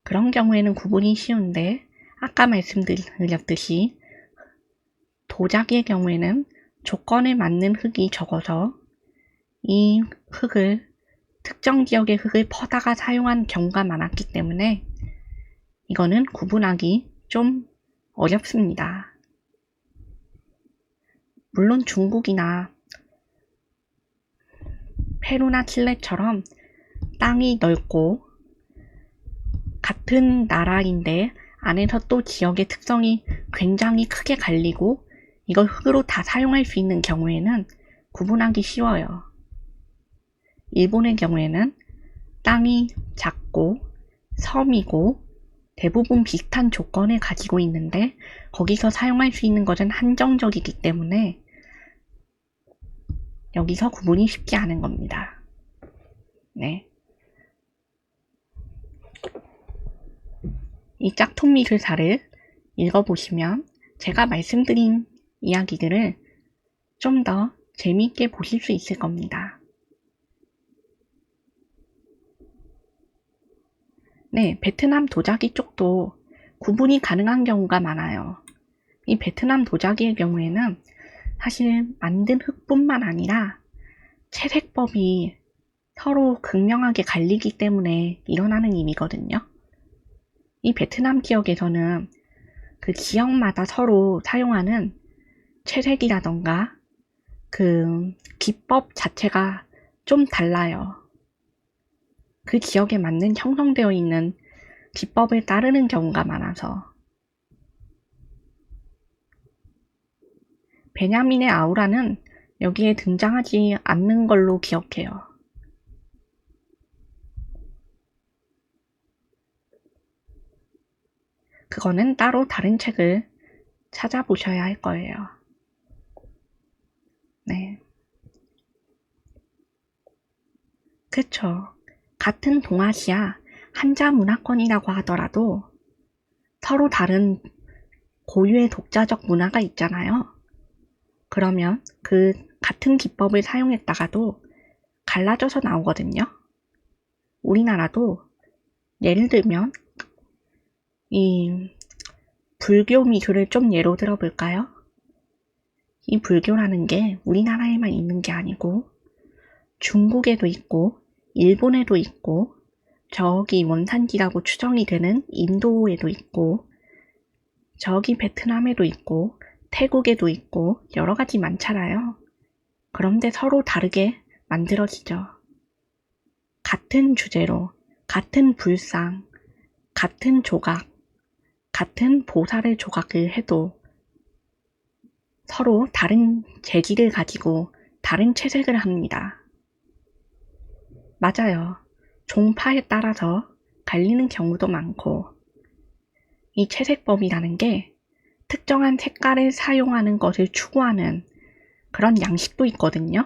그런 경우에는 구분이 쉬운데 아까 말씀드렸듯이 도자기의 경우에는 조건에 맞는 흙이 적어서 이 흙을 특정 지역의 흙을 퍼다가 사용한 경우가 많았기 때문에 이거는 구분하기 좀 어렵습니다. 물론 중국이나 페루나 칠레처럼 땅이 넓고 같은 나라인데 안에서 또 지역의 특성이 굉장히 크게 갈리고 이걸 흙으로 다 사용할 수 있는 경우에는 구분하기 쉬워요. 일본의 경우에는 땅이 작고 섬이고 대부분 비슷한 조건을 가지고 있는데 거기서 사용할 수 있는 것은 한정적이기 때문에 여기서 구분이 쉽지 않은 겁니다. 네. 이 짝퉁 미술사를 읽어보시면 제가 말씀드린 이야기들을 좀 더 재미있게 보실 수 있을 겁니다. 네, 베트남 도자기 쪽도 구분이 가능한 경우가 많아요. 이 베트남 도자기의 경우에는 사실 만든 흙뿐만 아니라 채색법이 서로 극명하게 갈리기 때문에 일어나는 일이거든요. 이 베트남 지역에서는 그 지역마다 서로 사용하는 채색이라던가 그 기법 자체가 좀 달라요. 그 지역에 맞는 형성되어 있는 기법을 따르는 경우가 많아서 베냐민의 아우라는 여기에 등장하지 않는 걸로 기억해요. 그거는 따로 다른 책을 찾아보셔야 할 거예요. 네. 그쵸. 같은 동아시아 한자 문화권이라고 하더라도 서로 다른 고유의 독자적 문화가 있잖아요. 그러면 그 같은 기법을 사용했다가도 갈라져서 나오거든요. 우리나라도 예를 들면 이 불교 미술을 좀 예로 들어볼까요? 이 불교라는 게 우리나라에만 있는 게 아니고 중국에도 있고 일본에도 있고 저기 원산지라고 추정이 되는 인도에도 있고 저기 베트남에도 있고 태국에도 있고 여러 가지 많잖아요. 그런데 서로 다르게 만들어지죠. 같은 주제로, 같은 불상, 같은 조각, 같은 보살의 조각을 해도 서로 다른 재질을 가지고 다른 채색을 합니다. 맞아요. 종파에 따라서 갈리는 경우도 많고 이 채색법이라는 게 특정한 색깔을 사용하는 것을 추구하는 그런 양식도 있거든요.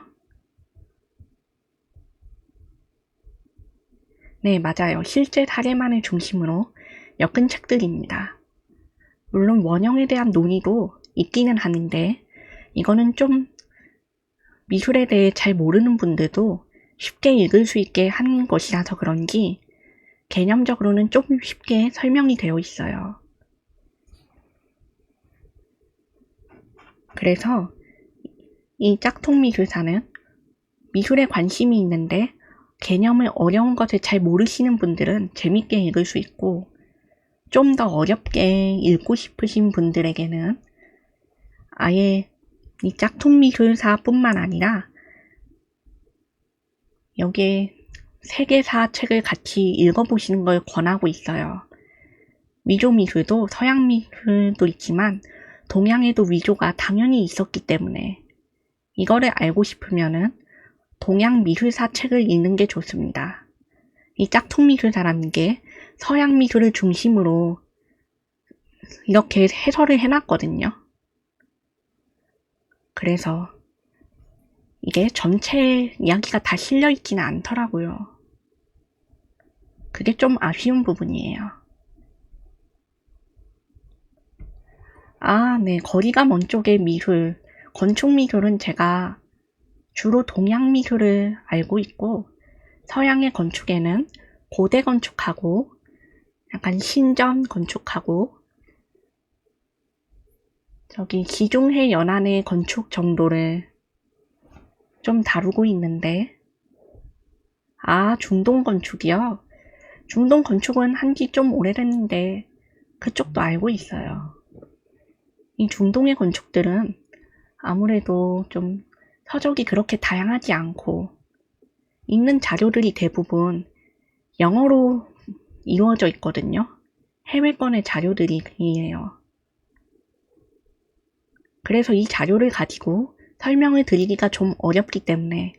네, 맞아요. 실제 사례만을 중심으로 엮은 책들입니다. 물론 원형에 대한 논의도 있기는 하는데 이거는 좀 미술에 대해 잘 모르는 분들도 쉽게 읽을 수 있게 한 것이라서 그런지 개념적으로는 좀 쉽게 설명이 되어 있어요. 그래서 이 짝퉁 미술사는 미술에 관심이 있는데 개념을 어려운 것을 잘 모르시는 분들은 재밌게 읽을 수 있고 좀 더 어렵게 읽고 싶으신 분들에게는 아예 이 짝퉁 미술사 뿐만 아니라 여기에 세계사 책을 같이 읽어보시는 걸 권하고 있어요. 위조 미술도 서양 미술도 있지만 동양에도 위조가 당연히 있었기 때문에 이거를 알고 싶으면은 동양 미술사 책을 읽는 게 좋습니다. 이 짝퉁 미술사라는 게 서양 미술을 중심으로 이렇게 해설을 해놨거든요. 그래서 이게 전체 이야기가 다 실려있지는 않더라고요. 그게 좀 아쉬운 부분이에요. 아, 네. 거리가 먼 쪽의 미술, 건축 미술은 제가 주로 동양 미술을 알고 있고 서양의 건축에는 고대 건축하고 약간 신전 건축하고 저기 기중해 연안의 건축 정도를 좀 다루고 있는데 아, 중동 건축이요? 중동 건축은 한지 좀 오래됐는데 그쪽도 알고 있어요. 이 중동의 건축들은 아무래도 좀 서적이 그렇게 다양하지 않고 있는 자료들이 대부분 영어로 이루어져 있거든요. 해외권의 자료들이에요. 그래서 이 자료를 가지고 설명을 드리기가 좀 어렵기 때문에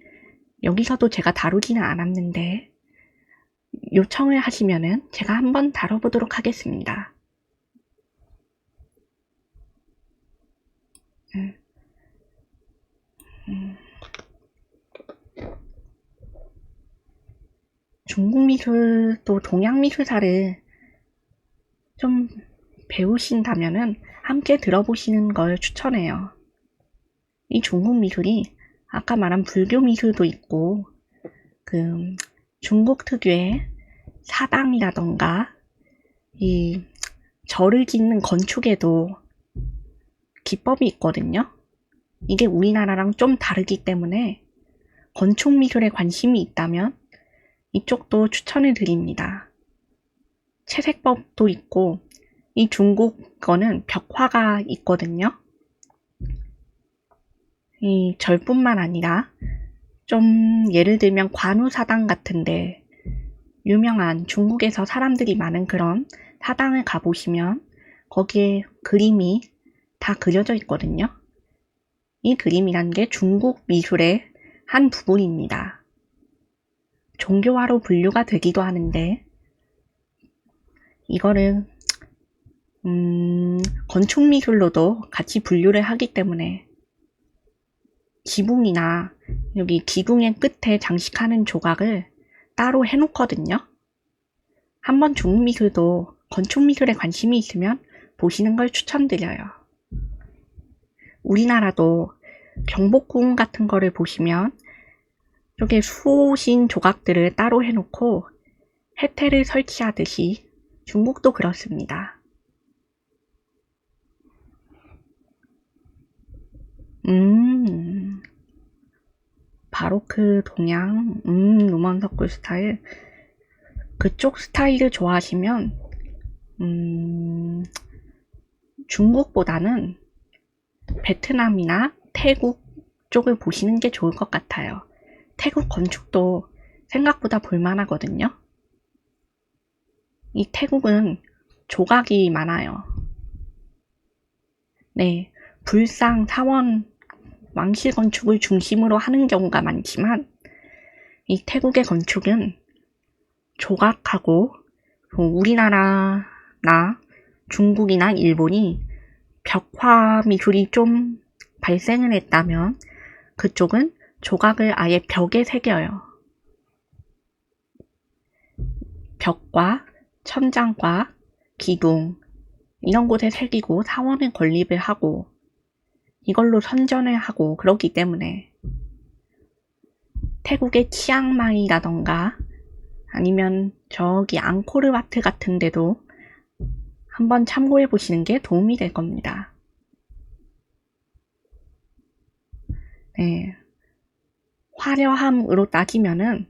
여기서도 제가 다루지는 않았는데 요청을 하시면은 제가 한번 다뤄보도록 하겠습니다. 중국 미술 또 동양 미술사를 좀 배우신다면은 함께 들어보시는 걸 추천해요. 이 중국 미술이 아까 말한 불교 미술도 있고 중국 특유의 사당이라던가 이 절을 짓는 건축에도 기법이 있거든요. 이게 우리나라랑 좀 다르기 때문에 건축 미술에 관심이 있다면 이쪽도 추천을 드립니다. 채색법도 있고 이 중국 거는 벽화가 있거든요. 이 절뿐만 아니라 좀 예를 들면 관우사당 같은데 유명한 중국에서 사람들이 많은 그런 사당을 가보시면 거기에 그림이 다 그려져 있거든요. 이 그림이란 게 중국 미술의 한 부분입니다. 종교화로 분류가 되기도 하는데 이거를 건축미술로도 같이 분류를 하기 때문에 지붕이나 여기 기둥의 끝에 장식하는 조각을 따로 해놓거든요. 한번 중국미술도 건축미술에 관심이 있으면 보시는 걸 추천드려요. 우리나라도 경복궁 같은 거를 보시면 이렇게 수호신 조각들을 따로 해놓고 해태를 설치하듯이 중국도 그렇습니다. 바로크 동양, 루먼석굴 스타일. 그쪽 스타일을 좋아하시면, 중국보다는 베트남이나 태국 쪽을 보시는 게 좋을 것 같아요. 태국 건축도 생각보다 볼만하거든요. 이 태국은 조각이 많아요. 네, 불상, 사원, 왕실 건축을 중심으로 하는 경우가 많지만 이 태국의 건축은 조각하고 우리나라나 중국이나 일본이 벽화 미술이 좀 발생을 했다면 그쪽은 조각을 아예 벽에 새겨요. 벽과 천장과 기둥 이런 곳에 새기고 사원을 건립을 하고 이걸로 선전을 하고 그렇기 때문에 태국의 치앙마이라던가 아니면 저기 앙코르와트 같은 데도 한번 참고해 보시는 게 도움이 될 겁니다. 네. 화려함으로 따지면은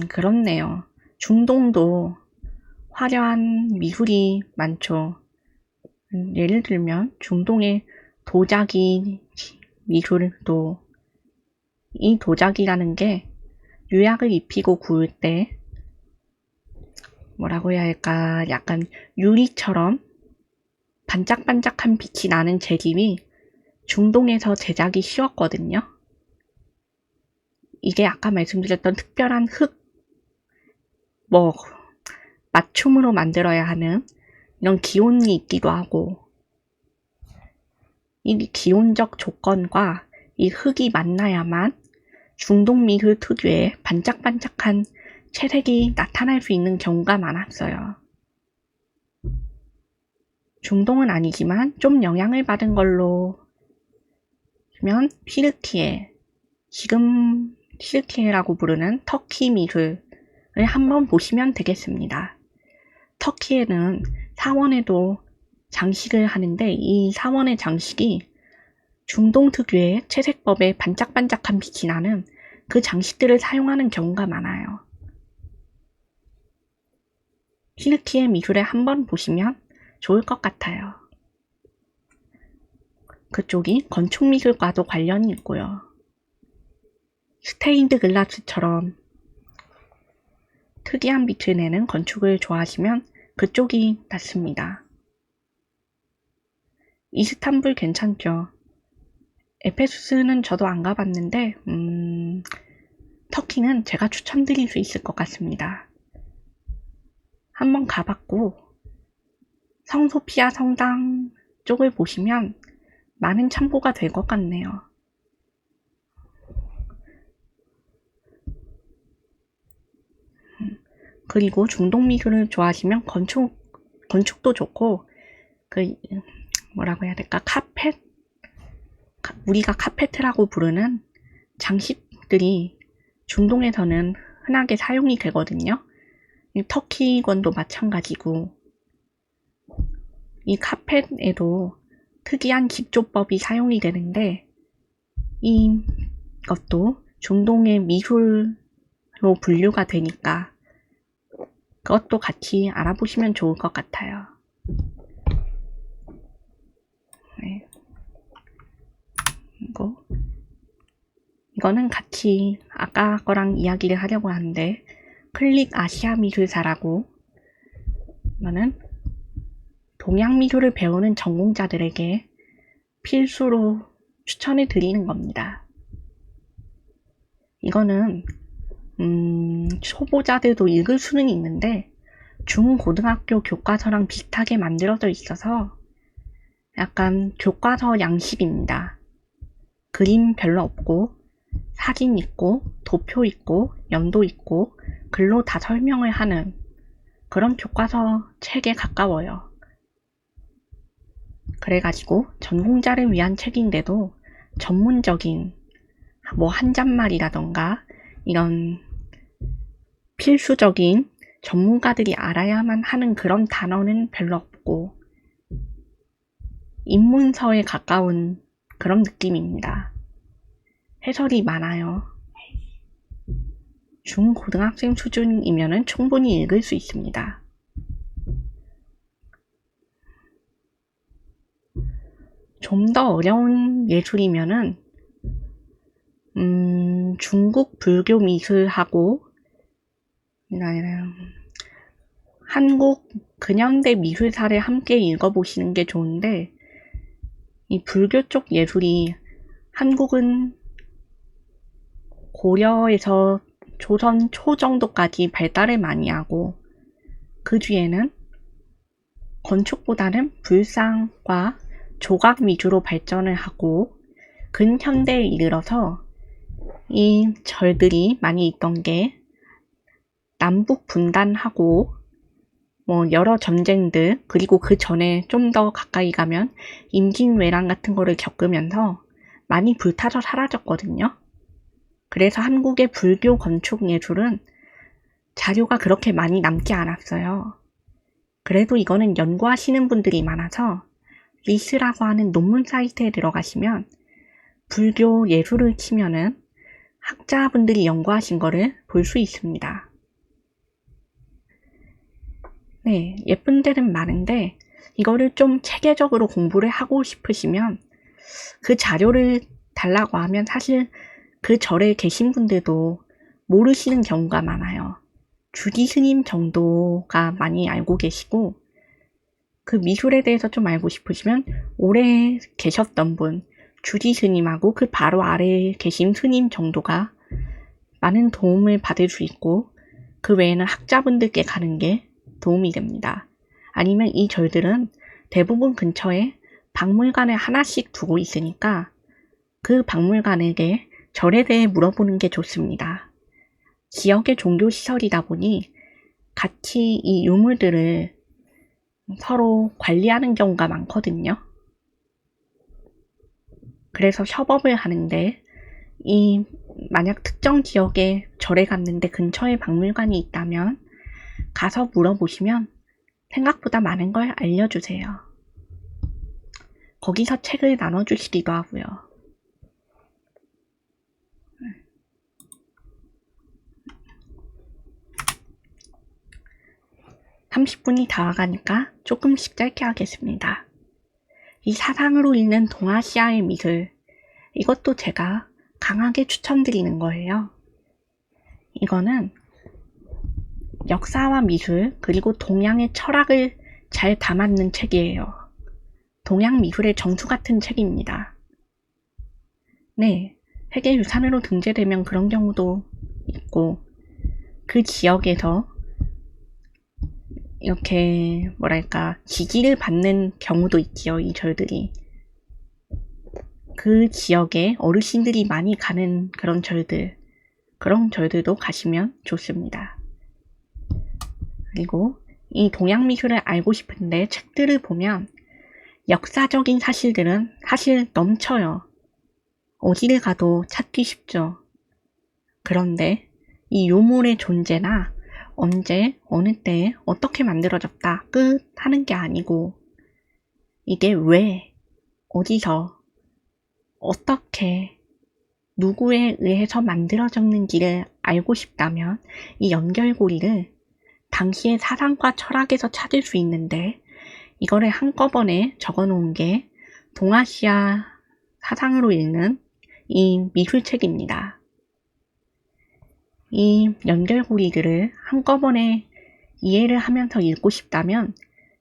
그렇네요. 중동도 화려한 미술이 많죠. 예를 들면 중동의 도자기 미술도 이 도자기라는 게 유약을 입히고 구울 때 뭐라고 해야 할까 약간 유리처럼 반짝반짝한 빛이 나는 재질이 중동에서 제작이 쉬웠거든요. 이게 아까 말씀드렸던 특별한 맞춤으로 만들어야 하는 이런 기온이 있기도 하고 이 기온적 조건과 이 흙이 만나야만 중동 미술 특유의 반짝반짝한 채색이 나타날 수 있는 경우가 많았어요. 중동은 아니지만 좀 영향을 받은 걸로 면 튀르키예, 지금 튀르키예라고 부르는 터키 미술을 한번 보시면 되겠습니다. 터키에는 사원에도 장식을 하는데 이 사원의 장식이 중동 특유의 채색법에 반짝반짝한 빛이 나는 그 장식들을 사용하는 경우가 많아요. 튀르키예 미술에 한번 보시면 좋을 것 같아요. 그쪽이 건축미술과도 관련이 있고요. 스테인드 글라스처럼 특이한 빛을 내는 건축을 좋아하시면 그쪽이 낫습니다. 이스탄불 괜찮죠. 에페수스는 저도 안 가봤는데 터키는 제가 추천드릴 수 있을 것 같습니다. 한번 가봤고 성소피아 성당 쪽을 보시면 많은 참고가 될 것 같네요. 그리고 중동 미술을 좋아하시면 건축도 좋고 뭐라고 해야 될까, 우리가 카페트라고 부르는 장식들이 중동에서는 흔하게 사용이 되거든요. 터키권도 마찬가지고, 이 카펫에도 특이한 기조법이 사용이 되는데 이것도 중동의 미술로 분류가 되니까 그것도 같이 알아보시면 좋을 것 같아요. 네. 이거는 같이 아까 거랑 이야기를 하려고 하는데, 클릭 아시아 미술사라고, 이거는 동양 미술을 배우는 전공자들에게 필수로 추천을 드리는 겁니다. 이거는 초보자들도 읽을 수는 있는데 중고등학교 교과서랑 비슷하게 만들어져 있어서 약간 교과서 양식입니다. 그림 별로 없고 사진 있고 도표 있고 연도 있고 글로 다 설명을 하는 그런 교과서 책에 가까워요. 그래가지고 전공자를 위한 책인데도 전문적인 한잣말이라던가 이런 필수적인 전문가들이 알아야만 하는 그런 단어는 별로 없고 입문서에 가까운 그런 느낌입니다. 해설이 많아요. 중고등학생 수준이면은 충분히 읽을 수 있습니다. 좀 더 어려운 예술이면은 중국 불교 미술하고 한국 근현대 미술사를 함께 읽어보시는 게 좋은데, 이 불교 쪽 예술이 한국은 고려에서 조선 초 정도까지 발달을 많이 하고 그 뒤에는 건축보다는 불상과 조각 위주로 발전을 하고 근현대에 이르러서 이 절들이 많이 있던 게 남북 분단하고 여러 전쟁들, 그리고 그 전에 좀 더 가까이 가면 임진왜란 같은 거를 겪으면서 많이 불타서 사라졌거든요. 그래서 한국의 불교 건축 예술은 자료가 그렇게 많이 남지 않았어요. 그래도 이거는 연구하시는 분들이 많아서 리스라고 하는 논문 사이트에 들어가시면 불교 예술을 치면은 학자분들이 연구하신 거를 볼 수 있습니다. 네, 예쁜 데는 많은데 이거를 좀 체계적으로 공부를 하고 싶으시면 그 자료를 달라고 하면 사실 그 절에 계신 분들도 모르시는 경우가 많아요. 주지 스님 정도가 많이 알고 계시고, 그 미술에 대해서 좀 알고 싶으시면 오래 계셨던 분, 주지 스님하고 그 바로 아래에 계신 스님 정도가 많은 도움을 받을 수 있고, 그 외에는 학자분들께 가는 게 도움이 됩니다. 아니면 이 절들은 대부분 근처에 박물관을 하나씩 두고 있으니까 그 박물관에게 절에 대해 물어보는 게 좋습니다. 지역의 종교시설이다 보니 같이 이 유물들을 서로 관리하는 경우가 많거든요. 그래서 협업을 하는데, 만약 특정 지역에 절에 갔는데 근처에 박물관이 있다면 가서 물어보시면 생각보다 많은 걸 알려주세요. 거기서 책을 나눠주시기도 하고요. 30분이 다 와가니까 조금씩 짧게 하겠습니다. 이 사상으로 읽는 동아시아의 미술, 이것도 제가 강하게 추천드리는 거예요. 이거는 역사와 미술, 그리고 동양의 철학을 잘 담았는 책이에요. 동양 미술의 정수 같은 책입니다. 네, 세계유산으로 등재되면 그런 경우도 있고, 그 지역에서 이렇게 뭐랄까 지지를 받는 경우도 있지요. 이 절들이 그 지역에 어르신들이 많이 가는 그런 절들도 가시면 좋습니다. 그리고 이 동양 미술을 알고 싶은데 책들을 보면 역사적인 사실들은 사실 넘쳐요. 어디를 가도 찾기 쉽죠. 그런데 이 유물의 존재나 언제, 어느 때에 어떻게 만들어졌다 끝 하는 게 아니고 이게 왜, 어디서, 어떻게, 누구에 의해서 만들어졌는지를 알고 싶다면 이 연결고리를 당시의 사상과 철학에서 찾을 수 있는데 이거를 한꺼번에 적어놓은 게 동아시아 사상으로 읽는 이 미술책입니다. 이 연결고리들을 한꺼번에 이해를 하면서 읽고 싶다면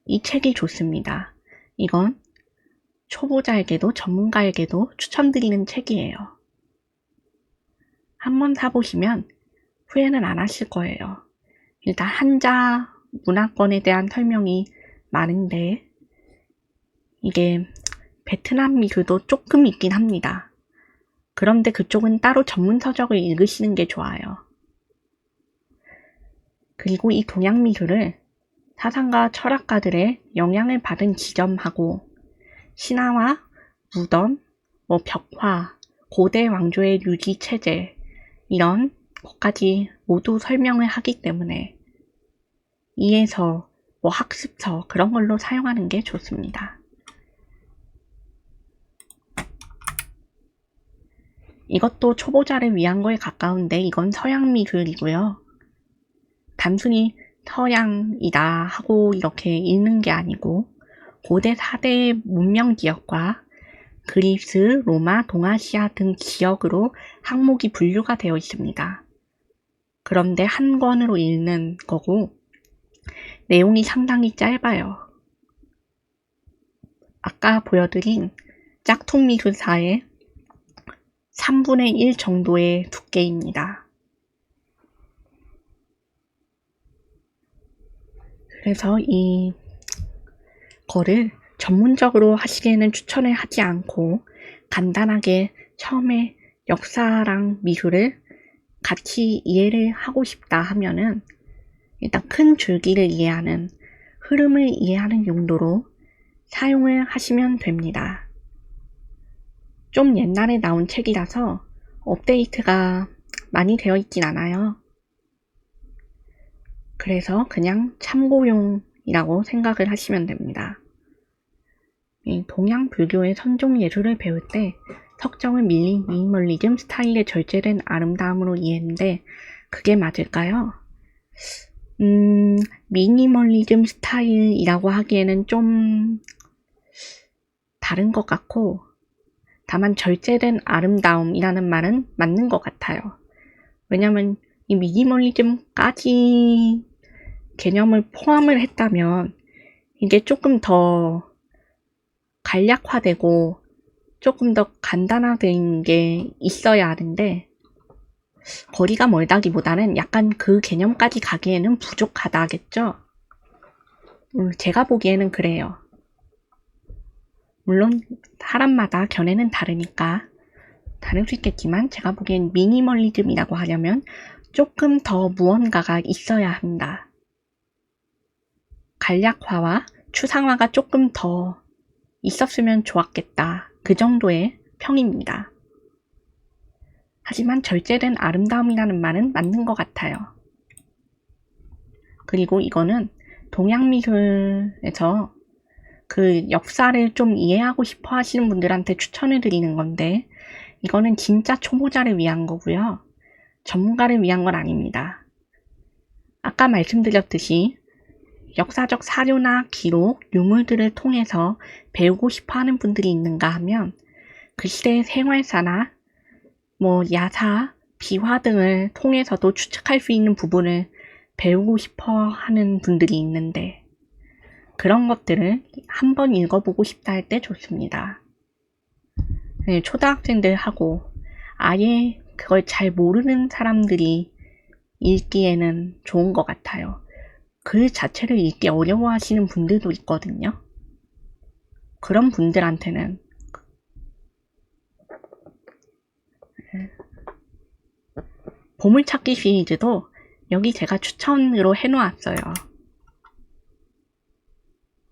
이 책이 좋습니다. 이건 초보자에게도 전문가에게도 추천드리는 책이에요. 한번 사보시면 후회는 안 하실 거예요. 일단 한자 문화권에 대한 설명이 많은데 이게 베트남 미술도 조금 있긴 합니다. 그런데 그쪽은 따로 전문 서적을 읽으시는 게 좋아요. 그리고 이 동양 미술을 사상가 철학가들의 영향을 받은 지점하고 신화와 무덤, 벽화, 고대 왕조의 유지 체제 이런 것까지 모두 설명을 하기 때문에 이에서 학습서 그런 걸로 사용하는 게 좋습니다. 이것도 초보자를 위한 거에 가까운데 이건 서양 미술이고요. 단순히 서양이다 하고 이렇게 읽는 게 아니고 고대 4대 문명 지역과 그리스, 로마, 동아시아 등 지역으로 항목이 분류가 되어 있습니다. 그런데 한 권으로 읽는 거고 내용이 상당히 짧아요. 아까 보여드린 짝퉁 미술사의 3분의 1 정도의 두께입니다. 그래서 이 거를 전문적으로 하시기에는 추천을 하지 않고 간단하게 처음에 역사랑 미술을 같이 이해를 하고 싶다 하면은 일단 큰 줄기를 이해하는, 흐름을 이해하는 용도로 사용을 하시면 됩니다. 좀 옛날에 나온 책이라서 업데이트가 많이 되어 있진 않아요. 그래서 그냥 참고용이라고 생각을 하시면 됩니다. 동양 불교의 선종 예술을 배울 때 석정을 미니멀리즘 스타일의 절제된 아름다움으로 이해했는데 그게 맞을까요? 미니멀리즘 스타일이라고 하기에는 좀 다른 것 같고 다만 절제된 아름다움이라는 말은 맞는 것 같아요. 왜냐면 이 미니멀리즘까지 개념을 포함을 했다면 이게 조금 더 간략화되고 조금 더 간단화된 게 있어야 하는데 거리가 멀다기보다는 약간 그 개념까지 가기에는 부족하다겠죠? 제가 보기에는 그래요. 물론 사람마다 견해는 다르니까 다를 수 있겠지만 제가 보기엔 미니멀리즘이라고 하려면 조금 더 무언가가 있어야 한다. 간략화와 추상화가 조금 더 있었으면 좋았겠다. 그 정도의 평입니다. 하지만 절제된 아름다움이라는 말은 맞는 것 같아요. 그리고 이거는 동양미술에서 그 역사를 좀 이해하고 싶어 하시는 분들한테 추천해 드리는 건데 이거는 진짜 초보자를 위한 거고요. 전문가를 위한 건 아닙니다. 아까 말씀드렸듯이 역사적 사료나 기록, 유물들을 통해서 배우고 싶어 하는 분들이 있는가 하면 그 시대의 생활사나 야사, 비화 등을 통해서도 추측할 수 있는 부분을 배우고 싶어 하는 분들이 있는데 그런 것들을 한번 읽어보고 싶다 할 때 좋습니다. 네, 초등학생들하고 아예 그걸 잘 모르는 사람들이 읽기에는 좋은 것 같아요. 글 자체를 읽기 어려워하시는 분들도 있거든요. 그런 분들한테는 보물찾기 시리즈도 여기 제가 추천으로 해놓았어요.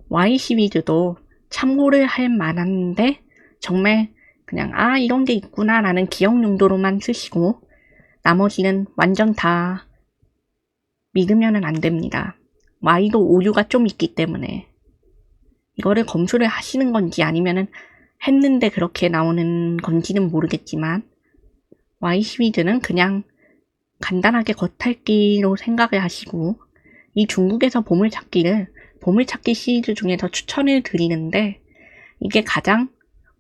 Y 시리즈도 참고를 할 만한데 정말 그냥 이런 게 있구나 라는 기억 용도로만 쓰시고 나머지는 완전 다 믿으면 안 됩니다. Y도 오류가 좀 있기 때문에 이거를 검수를 하시는 건지 아니면은 했는데 그렇게 나오는 건지는 모르겠지만 Y 시리즈는 그냥 간단하게 겉핥기로 생각을 하시고 이 중국에서 보물찾기 시리즈 중에서 추천을 드리는데 이게 가장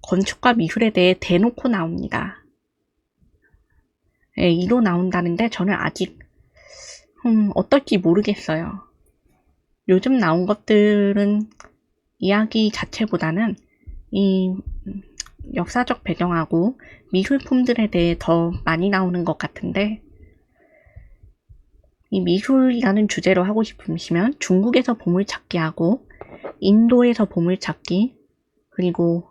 건축과 미술에 대해 대놓고 나옵니다. 예, 이로 나온다는데 저는 아직 어떨지 모르겠어요. 요즘 나온 것들은 이야기 자체보다는 이 역사적 배경하고 미술품들에 대해 더 많이 나오는 것 같은데 이 미술이라는 주제로 하고 싶으시면 중국에서 보물찾기하고 인도에서 보물찾기 그리고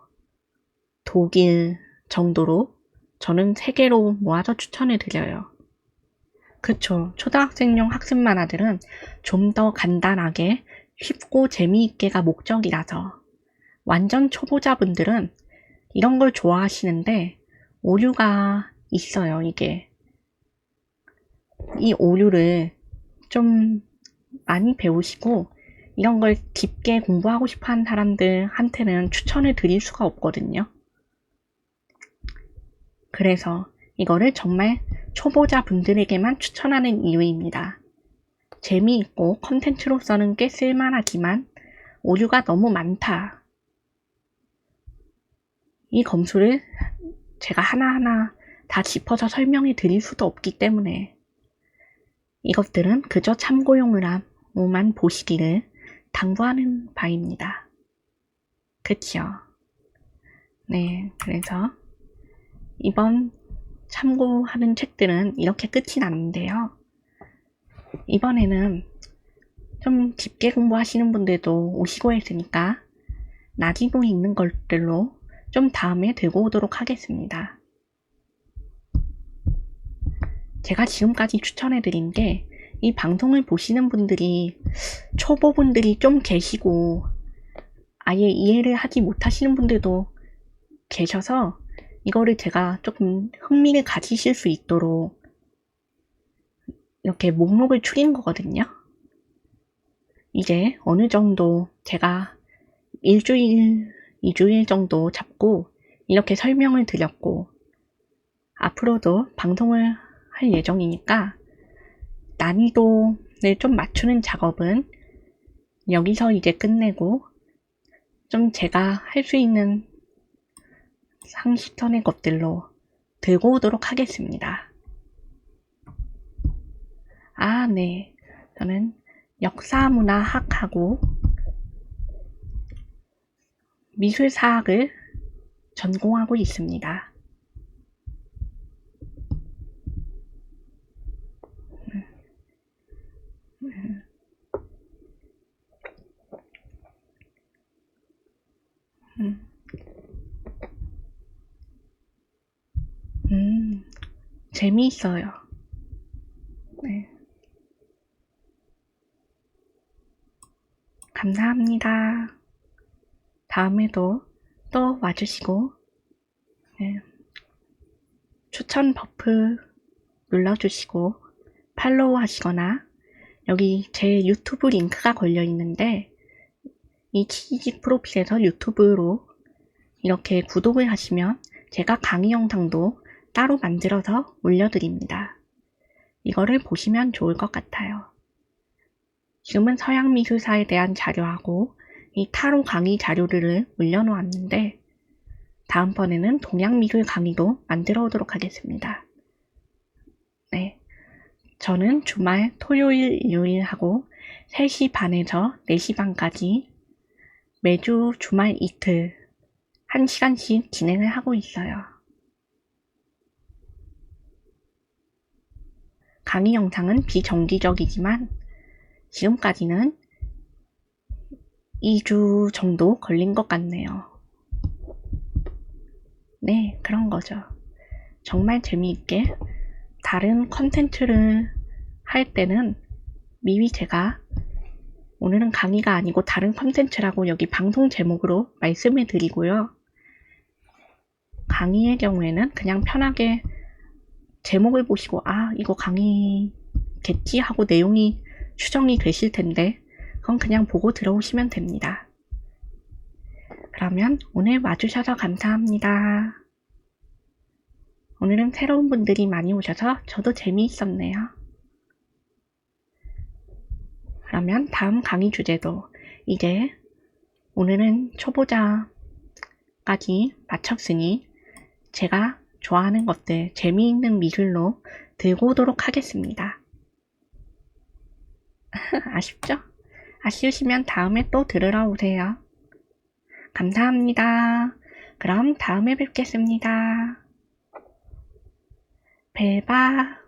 독일 정도로 저는 3개로 모아서 추천을 드려요. 그쵸. 초등학생용 학습 만화들은 좀 더 간단하게 쉽고 재미있게가 목적이라서 완전 초보자분들은 이런 걸 좋아하시는데 오류가 있어요, 이게. 이 오류를 좀 많이 배우시고 이런 걸 깊게 공부하고 싶어 하는 사람들한테는 추천을 드릴 수가 없거든요. 그래서 이거를 정말 초보자 분들에게만 추천하는 이유입니다. 재미있고 컨텐츠로서는 꽤 쓸만하지만 오류가 너무 많다. 이 검수를 제가 하나하나 다 짚어서 설명해 드릴 수도 없기 때문에 이것들은 그저 참고용으로만 보시기를 당부하는 바입니다. 그치요? 네, 그래서 이번 참고하는 책들은 이렇게 끝이 나는데요. 이번에는 좀 깊게 공부하시는 분들도 오시고 했으니까 나지도 있는 것들로 좀 다음에 들고 오도록 하겠습니다. 제가 지금까지 추천해드린 게 이 방송을 보시는 분들이 초보분들이 좀 계시고 아예 이해를 하지 못하시는 분들도 계셔서 이거를 제가 조금 흥미를 가지실 수 있도록 이렇게 목록을 추린 거거든요. 이제 어느 정도 제가 1주일, 2주일 정도 잡고 이렇게 설명을 드렸고 앞으로도 방송을 할 예정이니까 난이도를 좀 맞추는 작업은 여기서 이제 끝내고 좀 제가 할 수 있는 상식선의 것들로 들고 오도록 하겠습니다. 네. 저는 역사문화학하고 미술사학을 전공하고 있습니다. 재미있어요. 네. 감사합니다. 다음에도 또 와주시고 네. 추천 버프 눌러주시고 팔로우 하시거나 여기 제 유튜브 링크가 걸려 있는데 이 치즈 프로필에서 유튜브로 이렇게 구독을 하시면 제가 강의 영상도 따로 만들어서 올려드립니다. 이거를 보시면 좋을 것 같아요. 지금은 서양 미술사에 대한 자료하고 이 타로 강의 자료들을 올려놓았는데 다음번에는 동양 미술 강의도 만들어 오도록 하겠습니다. 네, 저는 주말 토요일, 일요일 하고 3시 반에서 4시 반까지 매주 주말 이틀 1시간씩 진행을 하고 있어요. 강의 영상은 비정기적이지만 지금까지는 2주 정도 걸린 것 같네요. 네, 그런 거죠. 정말 재미있게 다른 컨텐츠를 할 때는 미리 제가 오늘은 강의가 아니고 다른 컨텐츠라고 여기 방송 제목으로 말씀을 드리고요. 강의의 경우에는 그냥 편하게 제목을 보시고 이거 강의겠지 하고 내용이 추정이 되실 텐데 그건 그냥 보고 들어오시면 됩니다. 그러면 오늘 와주셔서 감사합니다. 오늘은 새로운 분들이 많이 오셔서 저도 재미있었네요. 그러면 다음 강의 주제도 이제 오늘은 초보자까지 마쳤으니 제가 좋아하는 것들 재미있는 미술로 들고 오도록 하겠습니다. 아쉽죠? 아쉬우시면 다음에 또 들으러 오세요. 감사합니다. 그럼 다음에 뵙겠습니다. 벨바